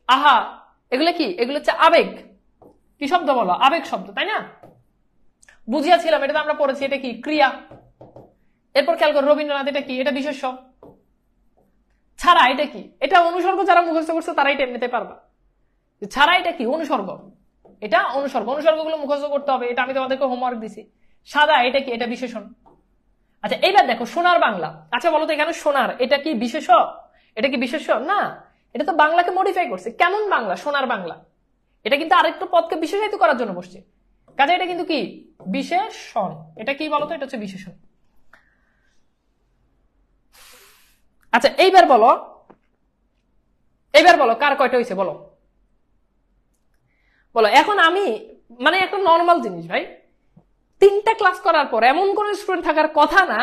S1: আহা, এগুলো কি? এগুলো হচ্ছে আবেগ। কি শব্দ বলো? আবেগ শব্দ, তাই না? বুঝিয়াছিলাম, এটা তো আমরা পড়েছি, এটা কি ক্রিয়া। এরপর খেয়াল করো, রবীন্দ্রনাথ, এটা কি? এটা বিশেষ্য। ছাড়া, এটা কি? এটা অনুসর্গ, যারা মুখস্থ করছে তারা এটা এমনিতে পারবা। ছাড়া এটা কি? অনুসর্গ, এটা অনুসর্গ, অনুসর্গগুলো মুখস্থ করতে হবে, এটা আমি তোমাদেরকে হোমওয়ার্ক দিছি। সাদা, এটা কি? এটা বিশেষণ। আচ্ছা এইবার দেখো সোনার বাংলা, আচ্ছা বলো তো এখানে সোনার, এটা কি বিশেষ? এটা কি বিশেষ না? এটা তো বাংলাকে মডিফাই করছে। কেমন বাংলা? সোনার বাংলা। এটা কিন্তু আরেকটু পদকে বিশেষায়িত করার জন্য বসছে, কাজে এটা কিন্তু কি বিশেষণ। এটা কি বলতো? এটা হচ্ছে বিশেষণ। আচ্ছা এইবার বলো কার কয়টা হয়েছে বলো। বলো এখন আমি, মানে একটা নর্মাল জিনিস ভাই, 3টা ক্লাস করার পর এমন কোন স্টুডেন্ট থাকার কথা না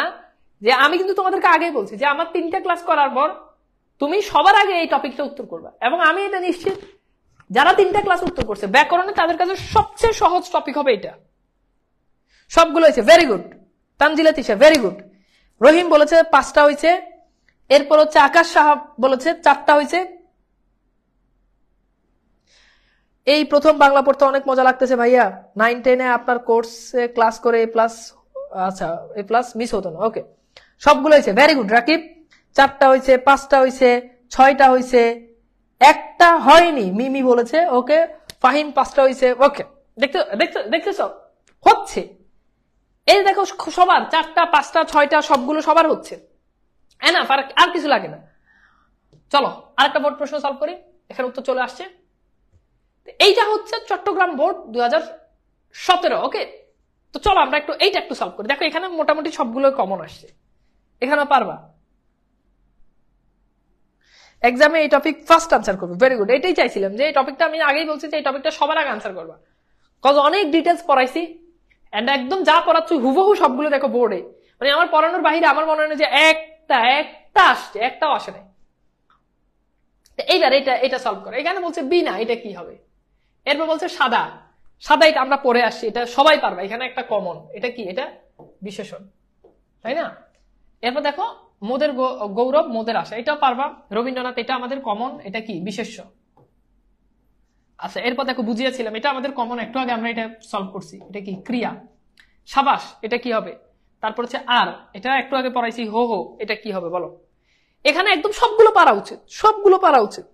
S1: যে, আমি কিন্তু তোমাদেরকে আগেই বলছি যে আমার 3টা ক্লাস করার পর তুমি সবার আগে এই টপিকটা উত্তর করবা। এবং আমি এটা নিশ্চিত, যারা 3টা ক্লাস উত্তর করছে ব্যাকরণে, তাদের কাছে সবচেয়ে সহজ টপিক হবে এটা। সবগুলো হয়েছে, very good. Tanzila Tisha, very good. Rahim বলেছে 5টা হয়েছে। এরপর হচ্ছে আকাশ সাহাব বলেছে 4টা হয়েছে। এই প্রথম বাংলা পড়তে অনেক মজা লাগতেছে ভাইয়া। 9-10 আপনার কোর্সে ক্লাস করে A+, আচ্ছা A+ মিস হতো না। ওকে, সবগুলো হয়েছে, ভেরি গুড রাকিব। 4টা হয়েছে, 5টা হয়েছে, 6টা হয়েছে, একটা হয়নি মিমি বলেছে। ওকে, ফাহিম 5টা হয়েছে। ওকে, দেখতেছ হচ্ছে, এই দেখো সবার 4টা 5টা 6টা সবগুলো সবার হচ্ছে, এনাফ, আর কিছু লাগে না। চলো আরেকটা বোর্ড প্রশ্ন সলভ করি, এখানে উত্তর চলে আসছে। এইটা হচ্ছে চট্টগ্রাম বোর্ড 2017। ওকে, তো চলো আমরা এইটা একটু সলভ করি। দেখো এখানে মোটামুটি সবগুলো কমন আসছে, এখানে পারবা। এক্সামে এই টপিক ফার্স্ট আনসার করবে, ভেরি গুড। এটাই চাইছিলাম, যে এই টপিকটা আমি আগেই বলছি যে এই টপিকটা সবার আগে আনসার করবা, কজ অনেক ডিটেলস পড়াইছি, এন্ড একদম যা পড়াচ্ছি হুবহু সবগুলো দেখো বোর্ডে, মানে আমার পড়ানোর বাহিরে আমার মনে হয় যে একটা আসছে, একটাও আসে নাই। এইবার এটা সলভ করো। এখানে বলছে বিনা, এটা কি হবে? এরপর বলছে সাদা, এটা আমরা পড়ে আসছি, এটা সবাই পারবে, এখানে একটা কমন, এটা কি? এটা বিশেষণ, তাই না? এরপর দেখো মোদের গৌরব, মোদের আশা, এটাও পারবা। রবীন্দ্রনাথ, এটা আমাদের কমন, এটা কি? বিশেষ্য। আচ্ছা, এরপর দেখো বুঝিয়েছিলাম, এটা আমাদের কমন, একটু আগে আমরা এটা সলভ করছি, এটা কি? ক্রিয়া। সাবাস, এটা কি হবে? তারপর হচ্ছে আর, এটা একটু আগে পড়াইছি, হো হো, এটা কি হবে বলো? এখানে একদম সবগুলো পারা উচিত, সবগুলো পারা উচিত।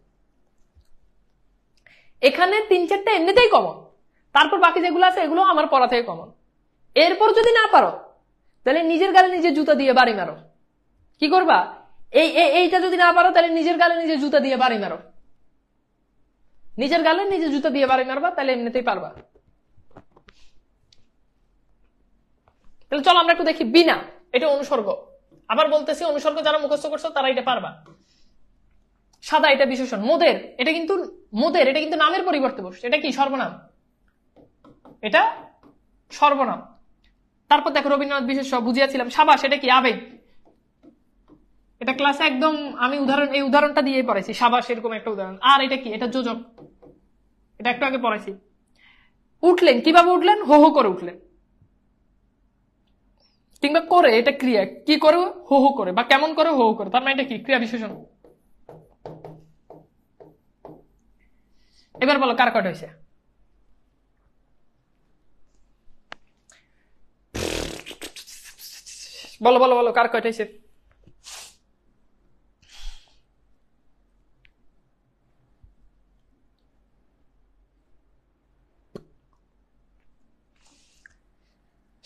S1: এখানে 3-4টা এমনিতেই কমন, তারপর বাকি যেগুলো আছে এগুলো আমার পড়া থেকে কমন। এরপর যদি না পারো তাহলে নিজের গালে নিজে জুতা দিয়ে বাড়ি মারো। কি করবা? এইটা যদি না পারো তাহলে নিজের গালে নিজে জুতা দিয়ে বাড়ি মারো, নিজের গালে নিজে জুতা দিয়ে বাড়ি মারবা, তাহলে এমনিতেই পারবা। তাহলে চলো আমরা একটু দেখি বিনা, এটা অনুসর্গ। আবার বলতেছি, অনুসর্গ যারা মুখস্থ করছো তারা এটা পারবা। সাদা, এটা বিশেষণ। মোদের, এটা কিন্তু নামের পরিবর্তে বসছে, এটা কি? সর্বনাম, এটা সর্বনাম। তারপর দেখো রবীন্দ্রনাথ বিশেষ্য, বুঝিয়েছিলাম। সাবাস, এটা কি? আবেগ। এটা ক্লাসে একদম আমি এই উদাহরণটা দিয়ে পড়াইছি, সাবাস এরকম একটা উদাহরণ। আর এটা কি? এটা যোজক, এটা একটু আগে পড়াইছি। উঠলেন, কিভাবে উঠলেন? হো হো করে উঠলেন, কিংবা করে, এটা ক্রিয়া। কি করে? হো হো করে, বা কেমন করে? হো হো করে, তার মানে এটা কি? ক্রিয়া বিশেষণ। এবার বলো কার কয়টা হয়েছে? বলো বলো বলো, কার কয়টা হয়েছে?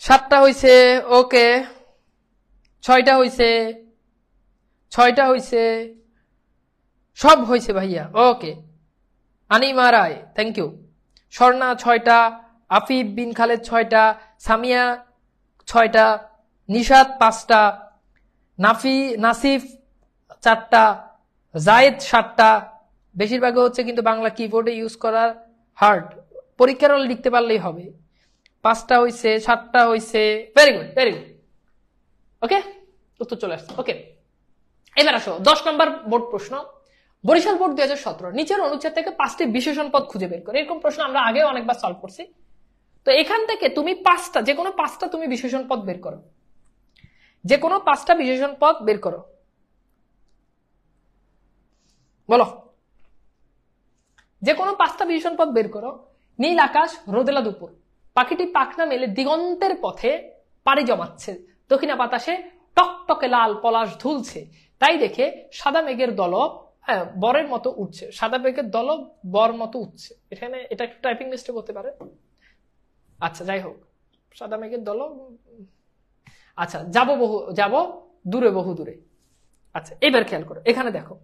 S1: সাতটা হয়েছে। ওকে, 6টা হয়েছে, 6টা হয়েছে, সব হয়েছে ভাইয়া। Okay, Anima Roy, thank you. Swarna 6টা, আফিফ বিন খালেদ 6টা, সামিয়া 6টা, নিশাত 5টা, নাসিফ 4টা, জায়েদ 7টা। বেশিরভাগ হচ্ছে কিন্তু বাংলা কিবোর্ডে ইউজ করার হার্ড, পরীক্ষার হলে লিখতে পারলেই হবে। 5টা হয়েছে, 7টা হয়েছে, ভেরি গুড ভেরি গুড। ওকে, উত্তর চলে আসছে। ওকে, এবার আসো 10 নম্বর বোর্ড প্রশ্ন, বরিশাল বোর্ড 2017। নিচের অনুচ্ছেদ থেকে 5টি বিশেষণ পদ খুঁজে বের করো। এরকম প্রশ্ন আমরা আগে অনেকবার সলভ করছি। তো এখান থেকে তুমি যে কোনো পাঁচটা তুমি বিশেষণ পদ বের করো, যে কোনো 5টা বিশেষণ পদ বের করো। বলো, যে কোনো 5টা বিশেষণ পদ বের করো। নীল আকাশ, রোদেলা দুপুর, পাখিটি পাখনা মেলে দিগন্তের পথে পাড়ি জমাচ্ছে, দক্ষিণা বাতাসে টকটকে লাল পলাশ ঝুলছে, তাই দেখে সাদা মেঘের দলব বরের মতো উঠছে। সাদা মেঘের দলব বর মতো উঠছে, এখানে এটা একটু টাইপিং মিস্টেক হতে পারে। আচ্ছা যাই হোক, সাদা মেঘের দলব। আচ্ছা, যাব দূরে, বহু দূরে। আচ্ছা, এবার খেয়াল করো, এখানে দেখো,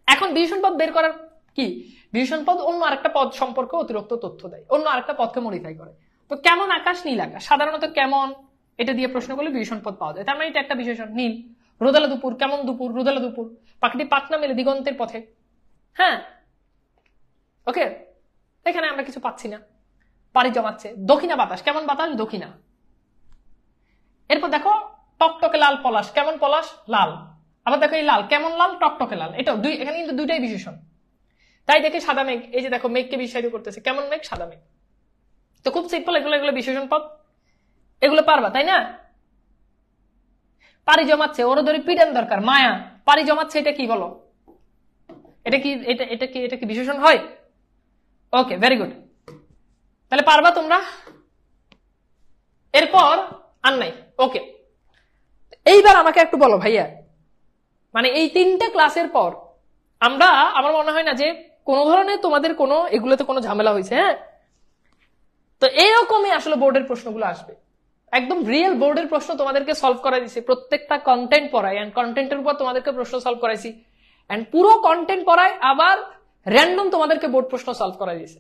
S1: এখন বিশেষণ পদ বের করার কি? বিশেষণ পদ অন্য আরেকটা পদ সম্পর্কে অতিরিক্ত তথ্য দেয়, অন্য আরেকটা পদকে মডিফাই করে। তো কেমন আকাশ, নীল আকাশ, সাধারণত কেমন এটা দিয়ে প্রশ্ন করলে বিশেষণ পদ পাওয়া যায়, তার মানে এটা একটা বিশেষণ। নীল, রোদেলা দুপুর, কেমন দুপুর, রোদেলা দুপুর, পাখিটি পাখনা মেলে দিগন্তের পথে। হ্যাঁ, ওকে, এখানে আমরা কিছু পাচ্ছি না। পাড়ি জমাচ্ছে, দক্ষিণা বাতাস, কেমন বাতাস? দক্ষিণা। এরপর দেখো টকটকে লাল পলাশ, কেমন পলাশ? লাল। আবার দেখো এই লাল, কেমন লাল? টকটকে লাল। এটা এখানে কিন্তু দুইটাই বিশেষণ। তাই দেখে সাদা মেঘ, এই যে দেখো মেঘকে বিশেষিত করতেছে, কেমন মেঘ? সাদা মেঘ। তো খুব সিম্পল, এগুলো বিশেষণ পদ, এগুলো পারবা তাই না? পাড়ি জমাচ্ছে, ওর ধরে পিটান দরকার, মায়া। পাড়ি জমাচ্ছে, এটা কি বলো? এটা কি বিশেষণ হয়? ওকে, ভেরি গুড। তাহলে পারবা তোমরা, এরপর আর নাই। ওকে, এইবার আমাকে একটু বলো ভাইয়া, মানে এই 3টে ক্লাসের পর আমরা, আমার মনে হয় না যে কোনো ধরনের তোমাদের কোনো এগুলোতে কোনো ঝামেলা হয়েছে। হ্যাঁ, তো এইরকমই আসলে বোর্ডের প্রশ্নগুলো আসবে, একদম রিয়েল বোর্ডের প্রশ্ন তোমাদেরকে সলভ করা দিয়েছে, প্রত্যেকটা কন্টেন্ট পড়ায়, এন্ড কন্টেন্টের উপর তোমাদেরকে প্রশ্ন সলভ করাইছি, এন্ড পুরো কন্টেন্ট পড়ায় আবার র্যান্ডম তোমাদেরকে বোর্ড প্রশ্ন সলভ করা দিয়েছে।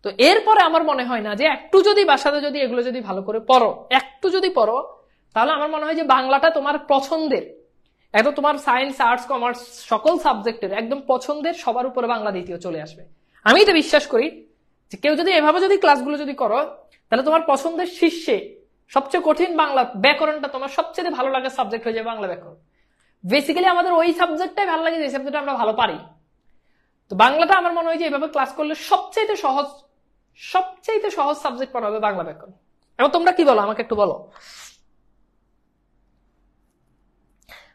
S1: তো এরপরে আমার মনে হয় না যে একটু যদি বাসাতে যদি এগুলো যদি ভালো করে পড়ো, একটু যদি পড়ো, তাহলে আমার মনে হয় যে বাংলাটা তোমার পছন্দের, এত তোমার সায়েন্স আর্টস কমার্স সকল সাবজেক্টের একদম পছন্দের, সবার উপরে বাংলা দ্বিতীয় চলে আসবে। আমি তো বিশ্বাস করি যে কেউ যদি এভাবে যদি ক্লাসগুলো যদি করো, তাহলে তোমার পছন্দের শীর্ষে সবচেয়ে কঠিন বাংলা ব্যাকরণটা তোমার সবচেয়ে ভালো লাগার সাবজেক্ট হয়ে যাবে বাংলা ব্যাকরণ। বেসিক্যালি আমাদের ওই সাবজেক্টটাই ভালো লাগে যে সাবজেক্টটা আমরা ভালো পারি। তো বাংলাটা আমার মনে হয় যে এভাবে ক্লাস করলে সবচেয়ে সহজ সাবজেক্ট পড়া হবে বাংলা ব্যাকরণ। এবং তোমরা কি বলো আমাকে একটু বলো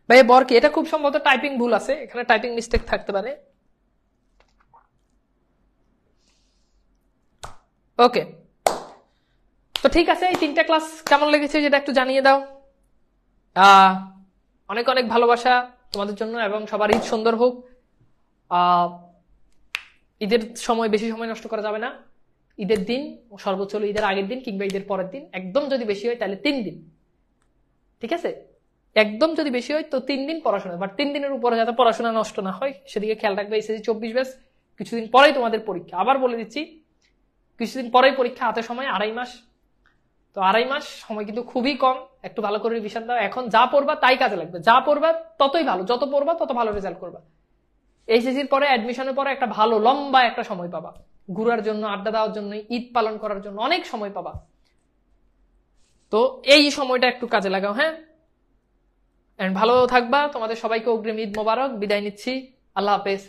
S1: ভাই। বরকি, এটা খুব সম্ভবত টাইপিং ভুল আছে, এখানে টাইপিং মিস্টেক থাকতে পারে। ওকে, তো ঠিক আছে, এই 3টা ক্লাস কেমন লেগেছে যেটা একটু জানিয়ে দাও। অনেক অনেক ভালোবাসা তোমাদের জন্য, এবং সবার ঈদ সুন্দর হোক। ঈদের সময় বেশি সময় নষ্ট করা যাবে না। ঈদের দিন সর্বোচ্চ হলো ঈদের আগের দিন কিংবা ঈদের পরের দিন, একদম যদি বেশি হয় তাহলে 3 দিন, ঠিক আছে? একদম যদি বেশি হয় তো 3 দিন পড়াশোনা, বাট 3 দিনের উপরে যাতে পড়াশোনা নষ্ট না হয় সেদিকে খেয়াল রাখবে। এসএসসি 24 ব্যাচ, কিছুদিন পরেই তোমাদের পরীক্ষা, আবার বলে দিচ্ছি কিছুদিন পরেই পরীক্ষা, হাতে সময় 2.5 মাস। তো 2.5 মাস সময় কিন্তু খুবই কম, একটু ভালো করে রিভিশন দাও। এখন যা পড়বা তাই কাজে লাগবে, যা পড়বা ততই ভালো, যত পড়বা তত ভালো রেজাল্ট করবা। এইচএসসির পরে অ্যাডমিশনের পরে একটা ভালো লম্বা একটা সময় পাবা, ঘুরার জন্য, আড্ডা দেওয়ার জন্য, ঈদ পালন করার জন্য অনেক সময় পাবা। তো এই সময়টা একটু কাজে লাগাও। হ্যাঁ, ভালো থাকবা, তোমাদের সবাইকে অগ্রিম ঈদ মোবারক, বিদায় নিচ্ছি, আল্লাহ হাফেজ।